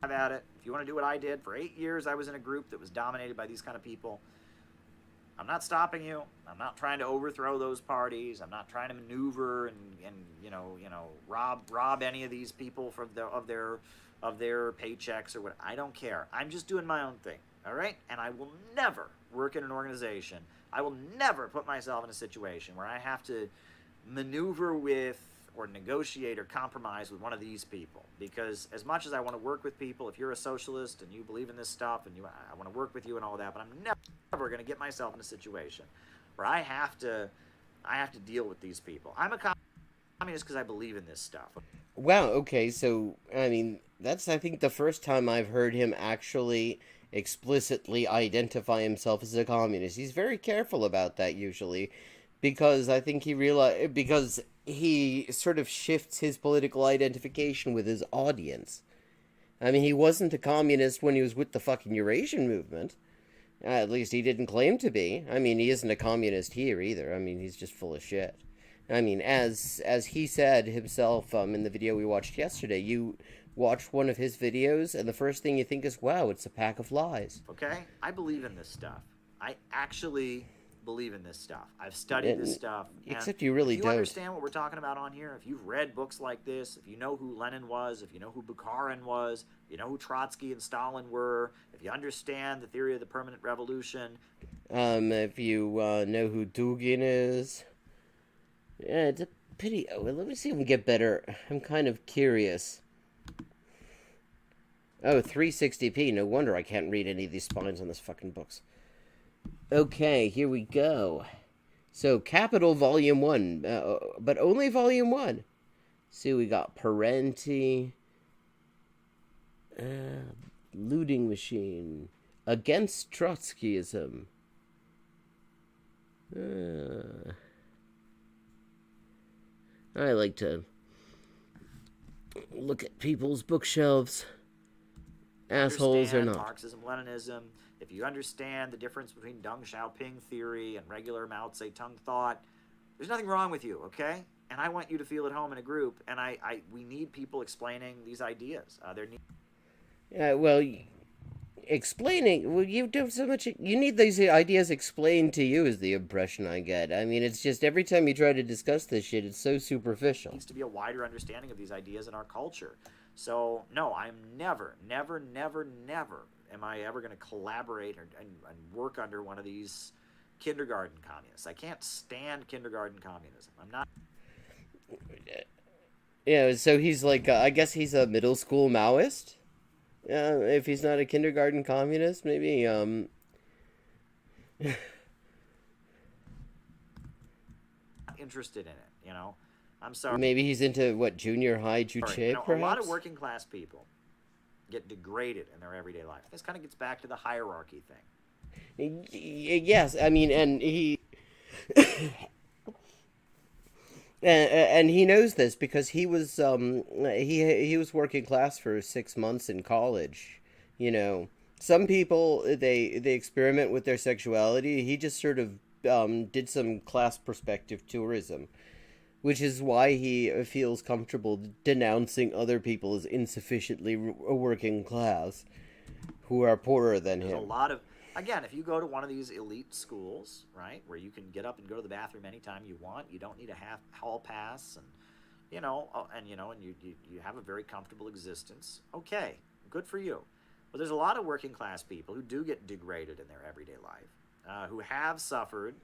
Have at it. If you want to do what I did, for 8 years I was in a group that was dominated by these kind of people. I'm not stopping you. I'm not trying to overthrow those parties. I'm not trying to maneuver and rob any of these people from of their paychecks or what. I don't care. I'm just doing my own thing. All right? And I will never work in an organization. I will never put myself in a situation where I have to maneuver with or negotiate or compromise with one of these people. Because as much as I want to work with people, if you're a socialist and you believe in this stuff and I want to work with you and all that, but I'm never going to get myself in a situation where I have to deal with these people. I'm a communist because I believe in this stuff. Wow, okay, so, I mean, that's, I think, the first time I've heard him actually explicitly identify himself as a communist. He's very careful about that, usually, because I think because he sort of shifts his political identification with his audience. I mean, he wasn't a communist when he was with the fucking Eurasian movement. At least he didn't claim to be. I mean, he isn't a communist here either. I mean, he's just full of shit. I mean, as he said himself in the video we watched yesterday, you watch one of his videos, and the first thing you think is, wow, it's a pack of lies. Okay? I believe in this stuff. I actually believe in this stuff. I've studied this stuff. Except you really if you don't. understand what we're talking about on here, if you've read books like this, if you know who Lenin was, if you know who Bukharin was, if you know who Trotsky and Stalin were, if you understand the theory of the permanent revolution. If you know who Dugin is. Yeah, it's a pity. Oh, well, let me see if we can get better. I'm kind of curious. Oh, 360p. No wonder I can't read any of these spines on this fucking books. Okay, here we go. So, Capital Volume 1, but only Volume 1. See, we got Parenti, Looting Machine, Against Trotskyism. I like to look at people's bookshelves. Assholes or not. Marxism, Leninism. If you understand the difference between Deng Xiaoping theory and regular Mao Zedong thought, there's nothing wrong with you, okay? And I want you to feel at home in a group, and we need people explaining these ideas. Well, explaining, well, you do so much, you need these ideas explained to you is the impression I get. I mean, it's just every time you try to discuss this shit, it's so superficial. There needs to be a wider understanding of these ideas in our culture. So, no, I'm never am I ever going to collaborate and work under one of these kindergarten communists. I can't stand kindergarten communism. I'm not. Yeah, so he's like, I guess he's a middle school Maoist? If he's not a kindergarten communist, maybe, interested in it, you know? I'm sorry. Maybe he's into, what, junior high Juche, perhaps? A lot of working class people get degraded in their everyday life. This kind of gets back to the hierarchy thing. Yes, I mean, and he... and he knows this because he was he was working class for 6 months in college. You know, some people they experiment with their sexuality. He just sort of did some class perspective tourism, which is why he feels comfortable denouncing other people as insufficiently working class, who are poorer than him. There's a lot of, again, if you go to one of these elite schools, right, where you can get up and go to the bathroom anytime you want, you don't need a hall pass, and you have a very comfortable existence. Okay, good for you. But there's a lot of working class people who do get degraded in their everyday life. Who have suffered,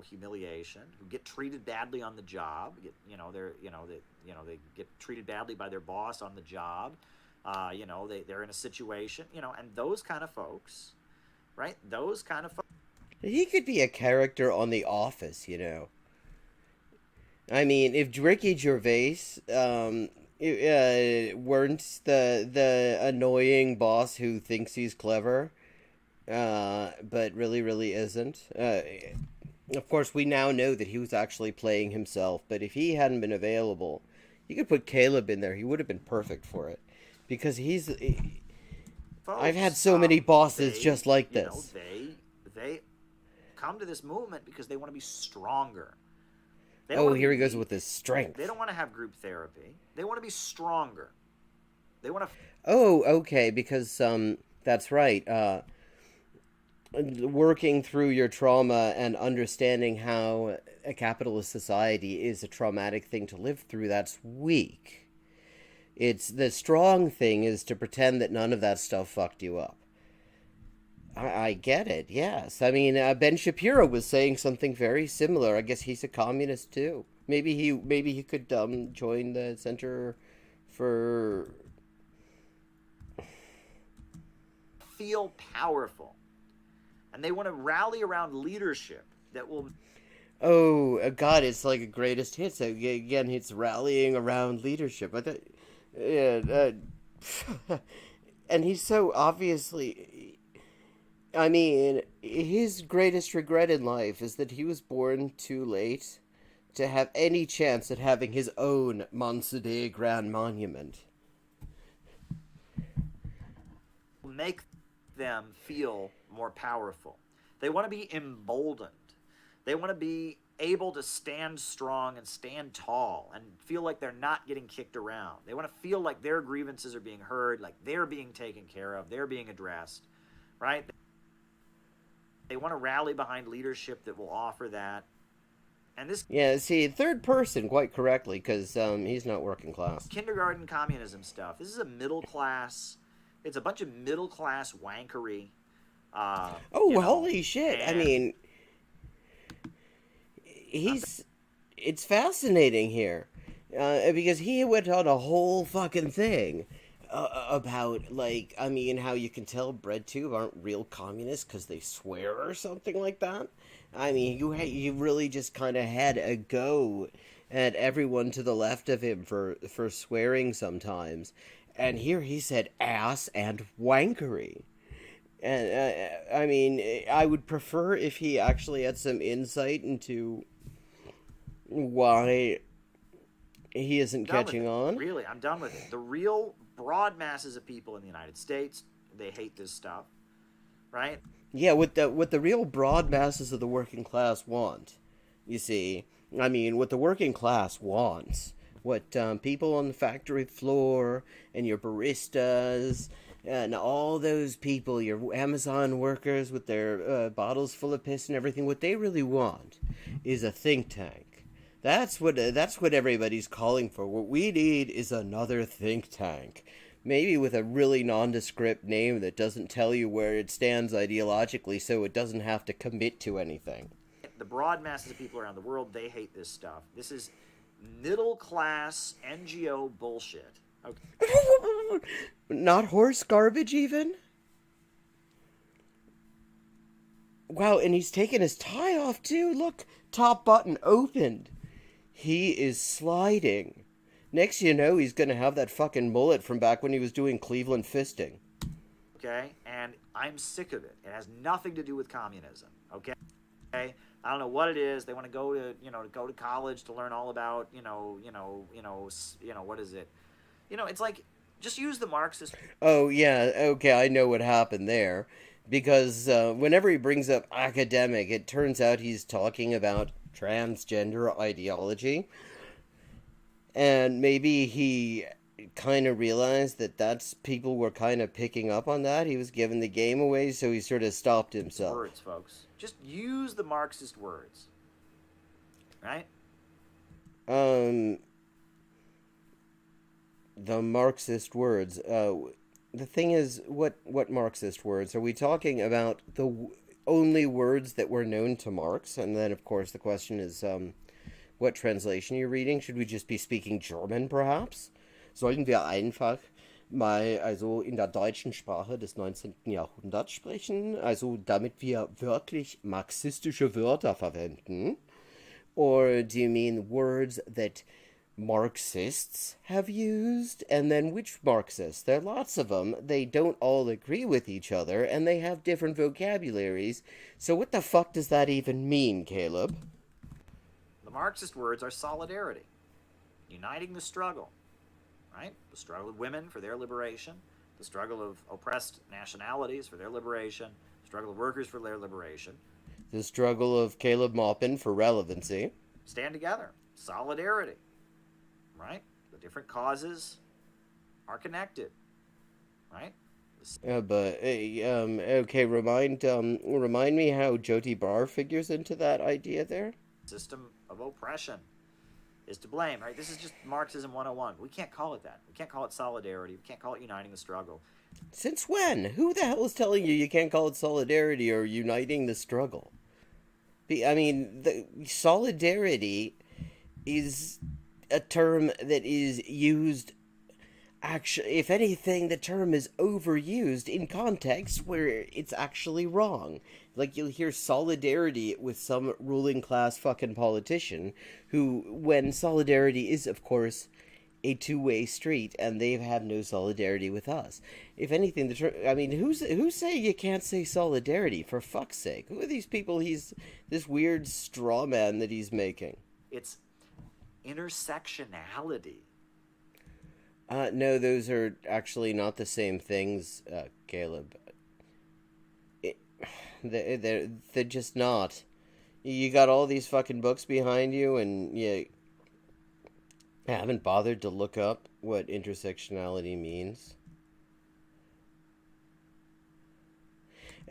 humiliation, who get treated badly on the job, they get treated badly by their boss on the job, they're in a situation, and those kind of folks, right? Those kind of folks. He could be a character on The Office, I mean, if Ricky Gervais weren't the annoying boss who thinks he's clever, but really isn't. Of course, we now know that he was actually playing himself, but if he hadn't been available, you could put Caleb in there. He would have been perfect for it. Because I've had so many bosses just like this. They come to this movement because they want to be stronger. Here he goes with his strength. They don't want to have group therapy. They want to be stronger. They want to... okay, because, that's right. Working through your trauma and understanding how a capitalist society is a traumatic thing to live through, that's weak. It's the strong thing is to pretend that none of that stuff fucked you up. I get it, yes. I mean, Ben Shapiro was saying something very similar. I guess he's a communist too. Maybe he could join the Center for... Feel powerful. And they want to rally around leadership that will... Oh, God, it's like a greatest hits. Again, it's rallying around leadership. I thought... Yeah, and he's so obviously... I mean, his greatest regret in life is that he was born too late to have any chance at having his own Moncedet Grand Monument. Make them feel more powerful. They want to be emboldened. They want to be able to stand strong and stand tall and feel like they're not getting kicked around. They want to feel like their grievances are being heard, like they're being taken care of, they're being addressed, right? They want to rally behind leadership that will offer that. And this Yeah, see, third person, quite correctly, because he's not working class. kindergarten communism stuff. This is a middle class. It's a bunch of middle class wankery. Oh, holy shit! I And mean, it's fascinating here, because he went on a whole fucking thing about, like, I mean, how you can tell BreadTube aren't real communists because they swear or something like that. I mean, you really just kind of had a go at everyone to the left of him for swearing sometimes, and here he said ass and wankery. And I mean, I would prefer if he actually had some insight into why he isn't catching on. Really, I'm done with it. The real broad masses of people in the United States, they hate this stuff, right? Yeah, what the real broad masses of the working class want, you see. I mean, what the working class wants, what people on the factory floor and your baristas and all those people, your Amazon workers with their bottles full of piss and everything, what they really want is a think tank. That's what everybody's calling for. What we need is another think tank. Maybe with a really nondescript name that doesn't tell you where it stands ideologically, so it doesn't have to commit to anything. The broad masses of people around the world, they hate this stuff. This is middle class NGO bullshit. Okay. Not horse garbage, even? Wow, and he's taking his tie off, too. Look, top button opened. He is sliding. Next you know, he's going to have that fucking mullet from back when he was doing Cleveland fisting. Okay? And I'm sick of it. It has nothing to do with communism. Okay? I don't know what it is. They want to go to college to learn all about, what is it? It's like, just use the Marxist. Oh, yeah, okay, I know what happened there. Because whenever he brings up academic, it turns out he's talking about transgender ideology. And maybe he kind of realized that people were kind of picking up on that. He was giving the game away, so he sort of stopped himself. Words, folks. Just use the Marxist words. Right? The Marxist words. The thing is, what Marxist words? Are we talking about the only words that were known to Marx? And then, of course, the question is, what translation you're reading? Should we just be speaking German, perhaps? Sollten wir einfach mal also in der deutschen Sprache des 19. Jahrhunderts sprechen? Also damit wir wirklich marxistische Wörter verwenden? Or do you mean words that Marxists have used? And then which Marxists? There are lots of them. They don't all agree with each other, and they have different vocabularies. So what the fuck does that even mean, Caleb? Marxist words are solidarity, uniting the struggle, right? The struggle of women for their liberation, the struggle of oppressed nationalities for their liberation, the struggle of workers for their liberation. The struggle of Caleb Maupin for relevancy. Stand together. Solidarity, right? The different causes are connected, right? Okay, remind me how Jyoti Barr figures into that idea there? System of oppression is to blame, right? This is just Marxism 101. We can't call it that. We can't call it solidarity. We can't call it uniting the struggle. Since when? Who the hell is telling you can't call it solidarity or uniting the struggle? I mean, the solidarity is a term that is used. Actually, if anything, the term is overused in contexts where it's actually wrong. Like, you'll hear solidarity with some ruling class fucking politician who, when solidarity is, of course, a two-way street, and they have no solidarity with us. If anything, the term, I mean, who's saying you can't say solidarity, for fuck's sake? Who are these people this weird straw man that he's making? It's intersectionality. No, those are actually not the same things, Caleb. They're just not. You got all these fucking books behind you, and you haven't bothered to look up what intersectionality means.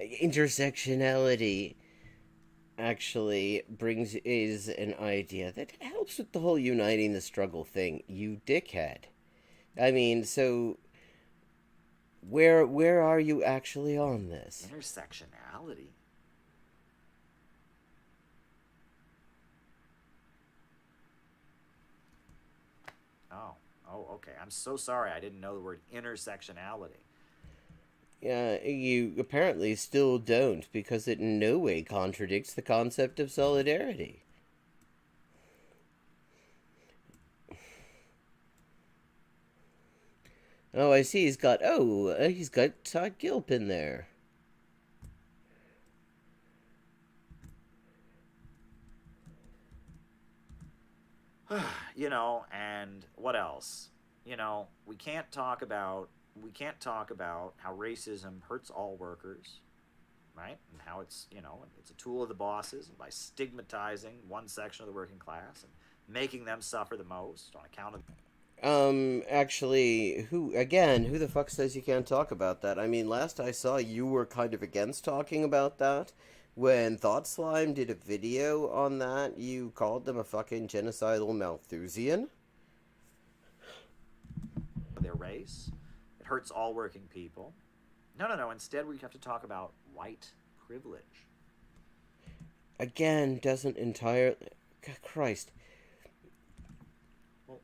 Intersectionality actually is an idea that helps with the whole uniting the struggle thing, you dickhead. I mean, so where are you actually on this? Intersectionality. Oh, okay. I'm so sorry. I didn't know the word intersectionality. You apparently still don't, because it in no way contradicts the concept of solidarity. Oh, I see. He's got Todd Gilpin there. And what else? We can't talk about how racism hurts all workers, right? And how it's a tool of the bosses, and by stigmatizing one section of the working class and making them suffer the most on account of. Actually, who the fuck says you can't talk about that? I mean, last I saw, you were kind of against talking about that. When Thought Slime did a video on that, you called them a fucking genocidal Malthusian. Their race. It hurts all working people. No, no, no. Instead, we have to talk about white privilege. Again, doesn't entirely. Christ. Well,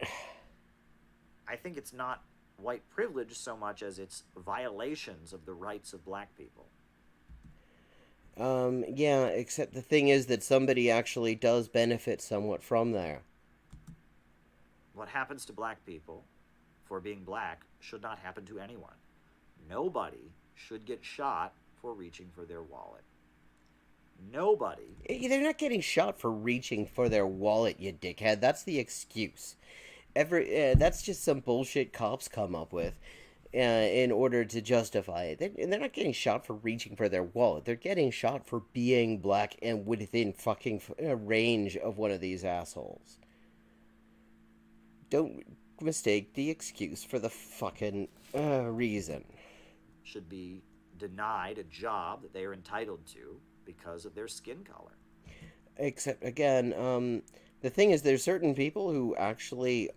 I think it's not white privilege so much as it's violations of the rights of black people. Yeah, except the thing is that somebody actually does benefit somewhat from there. What happens to black people for being black should not happen to anyone. Nobody should get shot for reaching for their wallet. Nobody. They're not getting shot for reaching for their wallet, you dickhead. That's the excuse. That's just some bullshit cops come up with in order to justify it. They're not getting shot for reaching for their wallet. They're getting shot for being black and within fucking range of one of these assholes. Don't mistake the excuse for the fucking reason. Should be denied a job that they are entitled to because of their skin color. Except again, the thing is, there's certain people who actually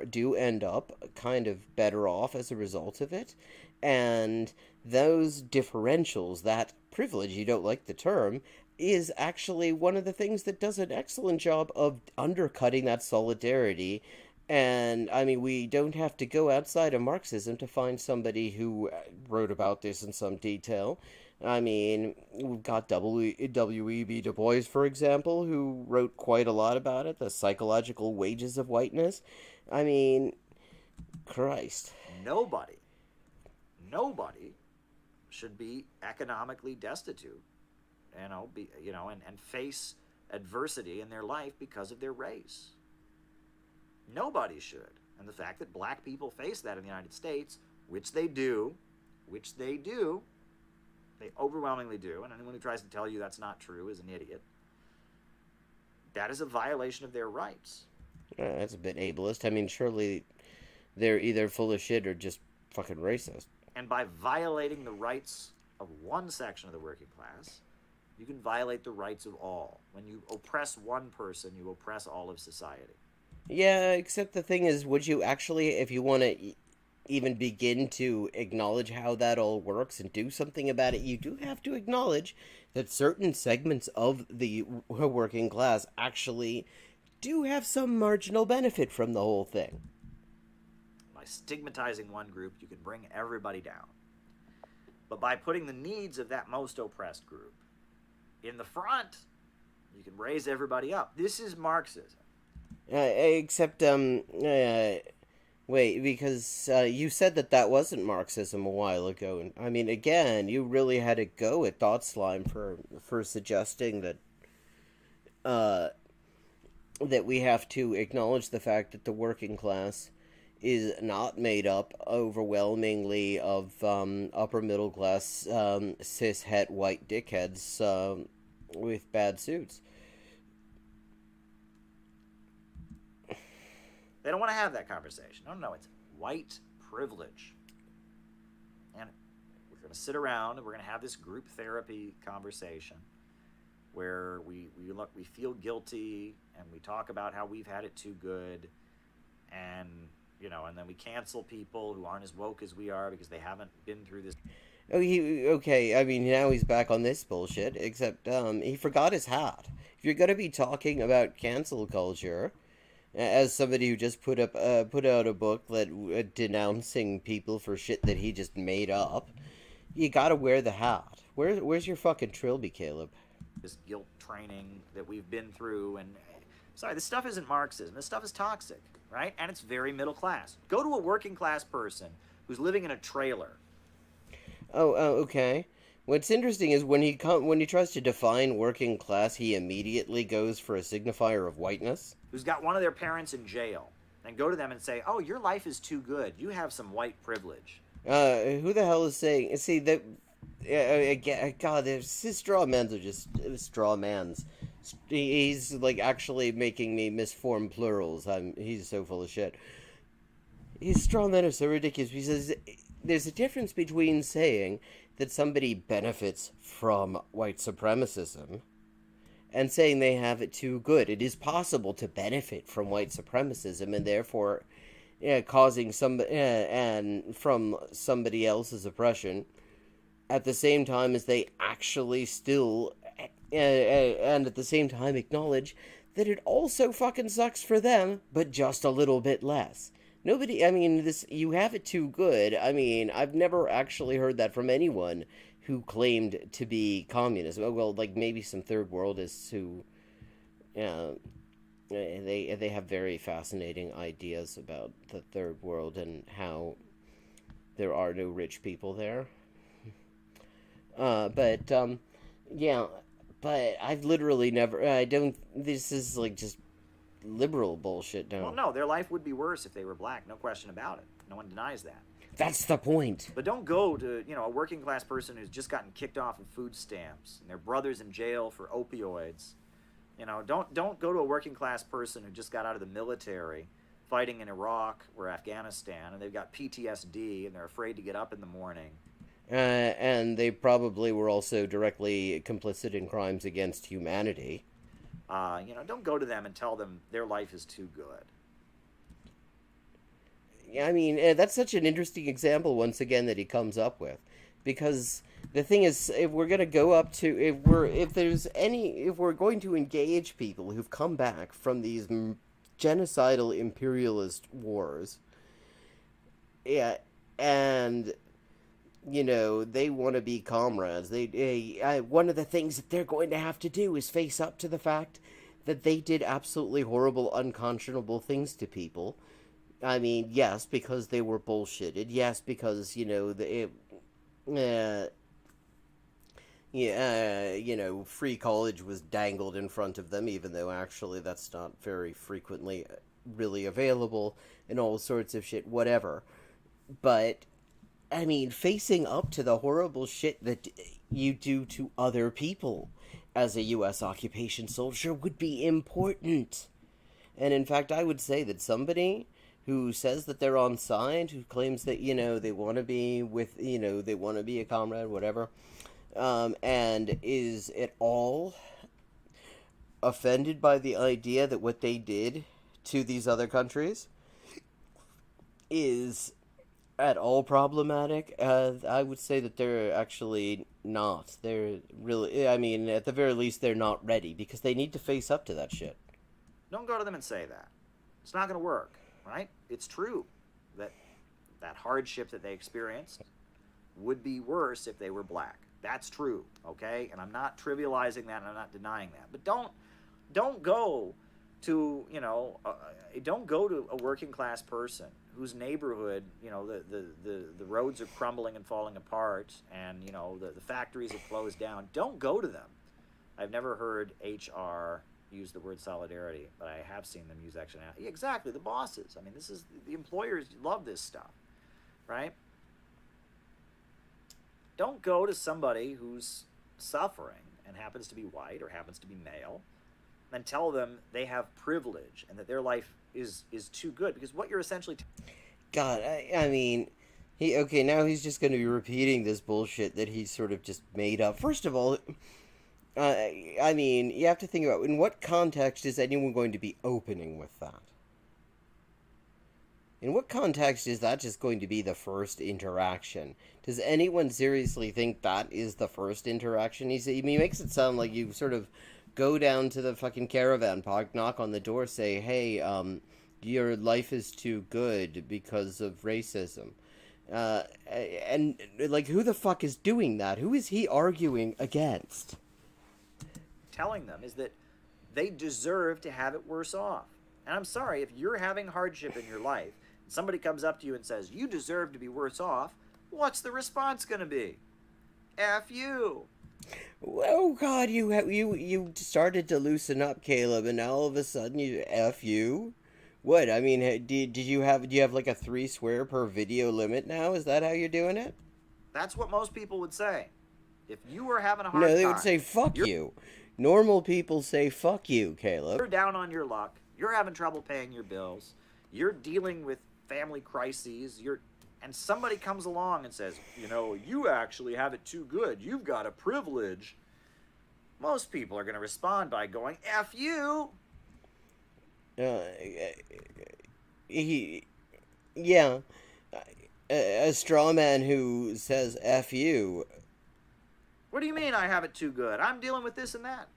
do end up kind of better off as a result of it, and those differentials, that privilege, you don't like the term, is actually one of the things that does an excellent job of undercutting that solidarity. And I mean, we don't have to go outside of Marxism to find somebody who wrote about this in some detail. I mean, we've got W.E.B. Du Bois, for example, who wrote quite a lot about it, the psychological wages of whiteness. I mean, Christ. Nobody should be economically destitute, and face adversity in their life because of their race. Nobody should. And the fact that black people face that in the United States, which they do, they overwhelmingly do, and anyone who tries to tell you that's not true is an idiot. That is a violation of their rights. That's a bit ableist. I mean, surely they're either full of shit or just fucking racist. And by violating the rights of one section of the working class, you can violate the rights of all. When you oppress one person, you oppress all of society. Yeah, except the thing is, would you actually, if you want to even begin to acknowledge how that all works and do something about it, you do have to acknowledge that certain segments of the working class actually do have some marginal benefit from the whole thing. By stigmatizing one group, you can bring everybody down. But by putting the needs of that most oppressed group in the front, you can raise everybody up. This is Marxism. Except, wait, because you said that wasn't Marxism a while ago. And I mean, again, you really had to go at Thought Slime for suggesting that we have to acknowledge the fact that the working class is not made up overwhelmingly of upper middle class cis het white dickheads with bad suits. They don't want to have that conversation. No, it's white privilege. And with going to sit around and we're going to have this group therapy conversation where we feel guilty and we talk about how we've had it too good, and and then we cancel people who aren't as woke as we are because they haven't been through this. Oh, okay. I mean, now he's back on this bullshit. Except, he forgot his hat. If you're gonna be talking about cancel culture, as somebody who just put out a book that denouncing people for shit that he just made up, you gotta wear the hat. Where's your fucking trilby, Caleb? This guilt training that we've been through, and sorry, this stuff isn't Marxism. This stuff is toxic, right? And it's very middle class. Go to a working class person who's living in a trailer. Oh, okay. What's interesting is when he tries to define working class, he immediately goes for a signifier of whiteness. Who's got one of their parents in jail, and go to them and say, "Oh, your life is too good. You have some white privilege." Who the hell is saying? See that? God, his straw mans are just straw mans. He's like actually making me misform plurals. He's so full of shit. His straw men are so ridiculous because there's a difference between saying that somebody benefits from white supremacism and saying they have it too good. It is possible to benefit from white supremacism and therefore causing and from somebody else's oppression at the same time as they actually still and at the same time acknowledge that it also fucking sucks for them, but just a little bit less. Nobody, I mean, you have it too good. I mean, I've never actually heard that from anyone who claimed to be communist. Well, like maybe some third worldists who, they have very fascinating ideas about the third world and how there are no rich people there. Yeah, but I've literally never, this is like just liberal bullshit now. Well, no, their life would be worse if they were black, no question about it. No one denies that. That's the point. But don't go to, a working class person who's just gotten kicked off of food stamps and their brother's in jail for opioids. Don't go to a working class person who just got out of the military fighting in Iraq or Afghanistan and they've got PTSD and they're afraid to get up in the morning. And they probably were also directly complicit in crimes against humanity. Don't go to them and tell them their life is too good. I mean, that's such an interesting example, once again, that he comes up with. Because the thing is, if we're going to go up to, if we're going to engage people who've come back from these genocidal imperialist wars, yeah, and they want to be comrades. One of the things that they're going to have to do is face up to the fact that they did absolutely horrible, unconscionable things to people. I mean, yes, because they were bullshitted. Yes, because, free college was dangled in front of them, even though actually that's not very frequently really available, and all sorts of shit, whatever. But I mean, facing up to the horrible shit that you do to other people as a U.S. occupation soldier would be important. And in fact, I would say that somebody who says that they're on side, who claims that, they want to be with, they want to be a comrade, whatever, and is at all offended by the idea that what they did to these other countries is at all problematic, I would say that they're actually not. They're really, I mean, at the very least, they're not ready, because they need to face up to that shit. Don't go to them and say that. It's not going to work, right? It's true that hardship that they experienced would be worse if they were black. That's true, okay? And I'm not trivializing that, and I'm not denying that. But don't go to, don't go to a working class person whose neighborhood, the roads are crumbling and falling apart, and, the factories have closed down. Don't go to them. I've never heard HR use the word solidarity, but I have seen them use action. Exactly, the bosses. I mean, the employers love this stuff, right? Don't go to somebody who's suffering and happens to be white or happens to be male and tell them they have privilege and that their life is too good, because what you're essentially God, I mean, Okay, now he's just going to be repeating this bullshit that he's sort of just made up. First of all, I mean, you have to think about in what context is anyone going to be opening with that? In what context is that just going to be the first interaction? Does anyone seriously think that is the first interaction? He makes it sound like you sort of go down to the fucking caravan park, knock on the door, say, hey, your life is too good because of racism. And, like, who the fuck is doing that? Who is he arguing against? Telling them is that they deserve to have it worse off. And I'm sorry, if you're having hardship in your life, and somebody comes up to you and says, you deserve to be worse off, what's the response going to be? F you. Oh God, you started to loosen up, Caleb, and now all of a sudden you F you? What? I mean, do you have like a 3 swear per video limit now? Is that how you're doing it? That's what most people would say. If you were having a hard No, time... they would say fuck you. Normal people say fuck you, Caleb. You're down on your luck. You're having trouble paying your bills. You're dealing with family crises. And somebody comes along and says, you know, you actually have it too good. You've got a privilege. Most people are going to respond by going, F you. Yeah. A straw man who says F you. What do you mean I have it too good? I'm dealing with this and that.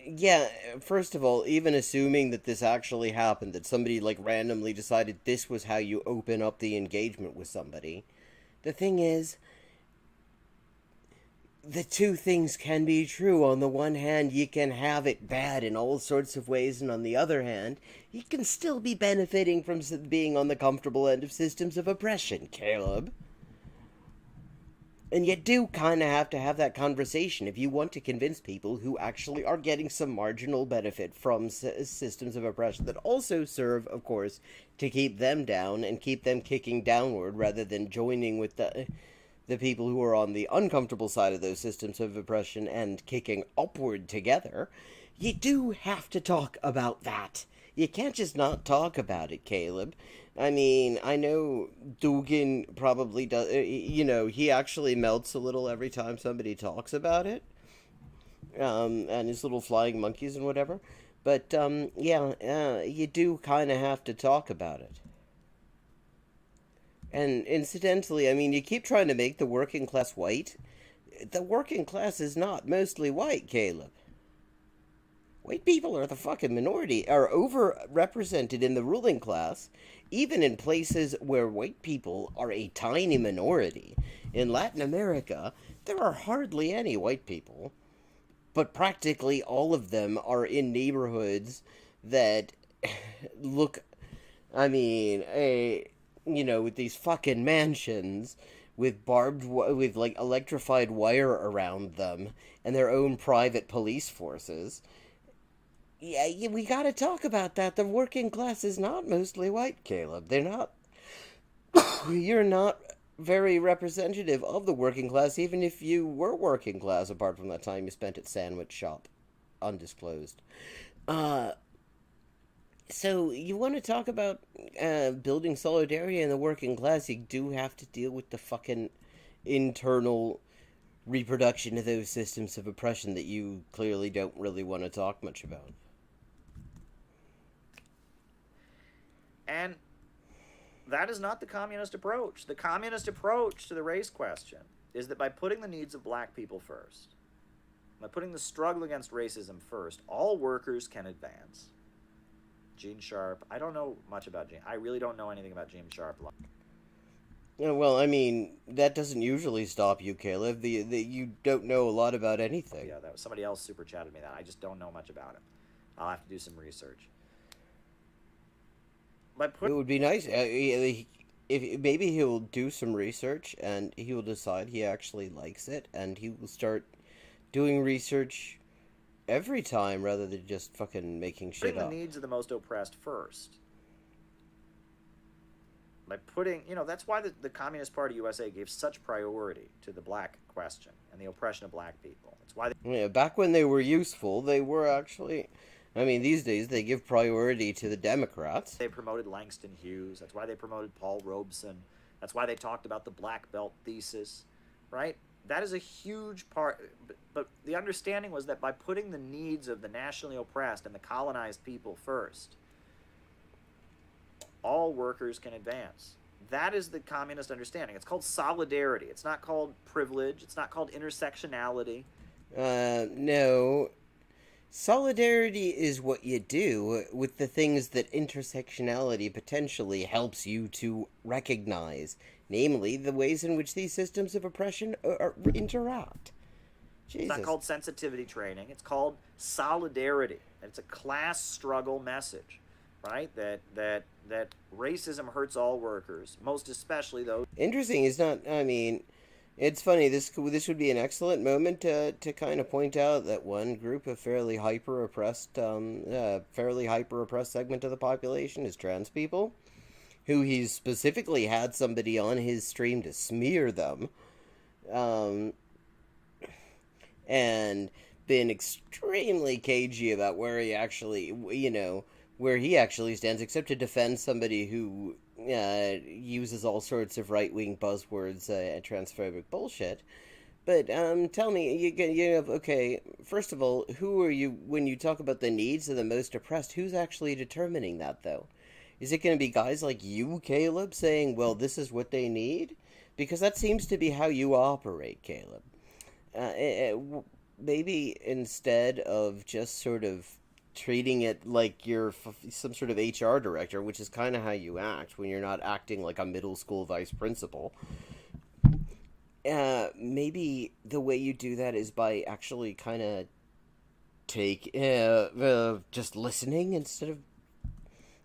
Yeah, first of all, even assuming that this actually happened, that somebody, like, randomly decided this was how you open up the engagement with somebody, the thing is, the two things can be true. On the one hand, you can have it bad in all sorts of ways, and on the other hand, you can still be benefiting from being on the comfortable end of systems of oppression, Caleb. And you do kind of have to have that conversation if you want to convince people who actually are getting some marginal benefit from systems of oppression that also serve, of course, to keep them down and keep them kicking downward rather than joining with the people who are on the uncomfortable side of those systems of oppression and kicking upward together. You do have to talk about that. You can't just not talk about it, Caleb. I mean, I know Dugan probably does, he actually melts a little every time somebody talks about it, and his little flying monkeys and whatever, but, you do kind of have to talk about it. And incidentally, I mean, you keep trying to make the working class white. The working class is not mostly white, Caleb. White people are the fucking minority, are overrepresented in the ruling class, even in places where white people are a tiny minority. In Latin America, there are hardly any white people, but practically all of them are in neighborhoods that look, I mean, with these fucking mansions with with like electrified wire around them and their own private police forces. Yeah, we gotta talk about that. The working class is not mostly white, Caleb. They're not. You're not very representative of the working class, even if you were working class, apart from that time you spent at Sandwich Shop. Undisclosed. So, you want to talk about building solidarity in the working class, you do have to deal with the fucking internal reproduction of those systems of oppression that you clearly don't really want to talk much about. And that is not the communist approach. The communist approach to the race question is that by putting the needs of black people first, by putting the struggle against racism first, all workers can advance. Gene Sharp, I don't know much about Gene. I really don't know anything about Gene Sharp. Yeah, well, I mean, that doesn't usually stop you, Caleb. You don't know a lot about anything. Yeah, that was somebody else super chatted me that. I just don't know much about it. I'll have to do some research. It would be nice if maybe he'll do some research and he will decide he actually likes it and he will start doing research every time rather than just fucking making shit up. Putting the needs of the most oppressed first. By putting, that's why the Communist Party USA gave such priority to the black question and the oppression of black people. That's why back when they were useful, they were actually I mean, these days they give priority to the Democrats. They promoted Langston Hughes. That's why they promoted Paul Robeson. That's why they talked about the Black Belt thesis, right? That is a huge part. But the understanding was that by putting the needs of the nationally oppressed and the colonized people first, all workers can advance. That is the communist understanding. It's called solidarity. It's not called privilege. It's not called intersectionality. No. Solidarity is what you do with the things that intersectionality potentially helps you to recognize, namely the ways in which these systems of oppression interact. Jesus. It's not called sensitivity training. It's called solidarity. It's a class struggle message, right? That racism hurts all workers, most especially those. Interesting is not. I mean, it's funny. This would be an excellent moment to kind of point out that one group of fairly hyper oppressed segment of the population is trans people, who he's specifically had somebody on his stream to smear them, and been extremely cagey about where he actually, where he actually stands, except to defend somebody who uses all sorts of right-wing buzzwords and transphobic bullshit. But tell me, okay, first of all, who are you, when you talk about the needs of the most oppressed, who's actually determining that, though? Is it going to be guys like you, Caleb, saying, well, this is what they need? Because that seems to be how you operate, Caleb. Maybe instead of just sort of treating it like you're some sort of HR director, which is kind of how you act when you're not acting like a middle school vice principal. Maybe the way you do that is by actually kind of just listening instead of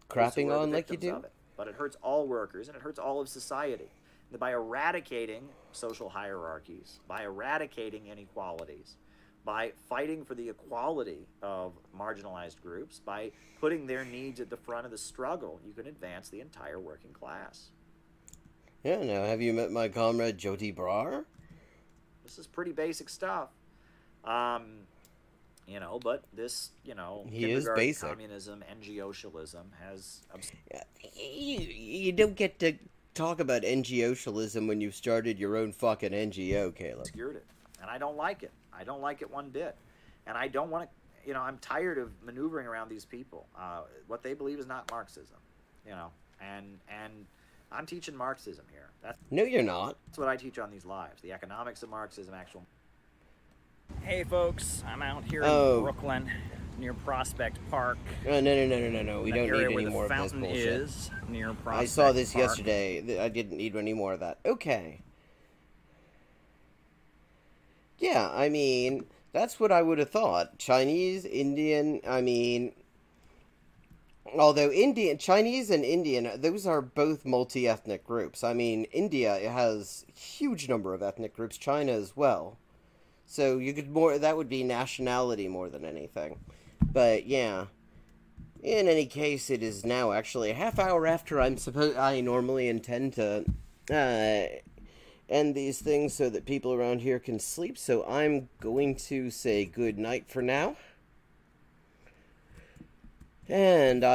crapping on like you do. But it hurts all workers and it hurts all of society. By eradicating social hierarchies, by eradicating inequalities, by fighting for the equality of marginalized groups, by putting their needs at the front of the struggle, you can advance the entire working class. Yeah, now have you met my comrade Joti Brar? This is pretty basic stuff. But this, he is basic. Communism, NGO-cialism has... You don't get to talk about NGO-cialism when you've started your own fucking NGO, Caleb. Obscured it, and I don't like it. I don't like it one bit. And I don't want to, I'm tired of maneuvering around these people. What they believe is not Marxism, and I'm teaching Marxism here. No, you're not. That's what I teach on these lives. The economics of Marxism, actual. Hey folks, I'm out here in Brooklyn near Prospect Park. No. We don't need any more of this bullshit. Is near Prospect I saw this Park. yesterday. I didn't need any more of that. Okay. Yeah, I mean, that's what I would have thought. Chinese, Indian, although Chinese and Indian, those are both multi-ethnic groups. I mean, India has a huge number of ethnic groups, China as well. So that would be nationality more than anything. But yeah, in any case, it is now actually a half hour after I normally intend to end these things so that people around here can sleep. So I'm going to say good night for now. And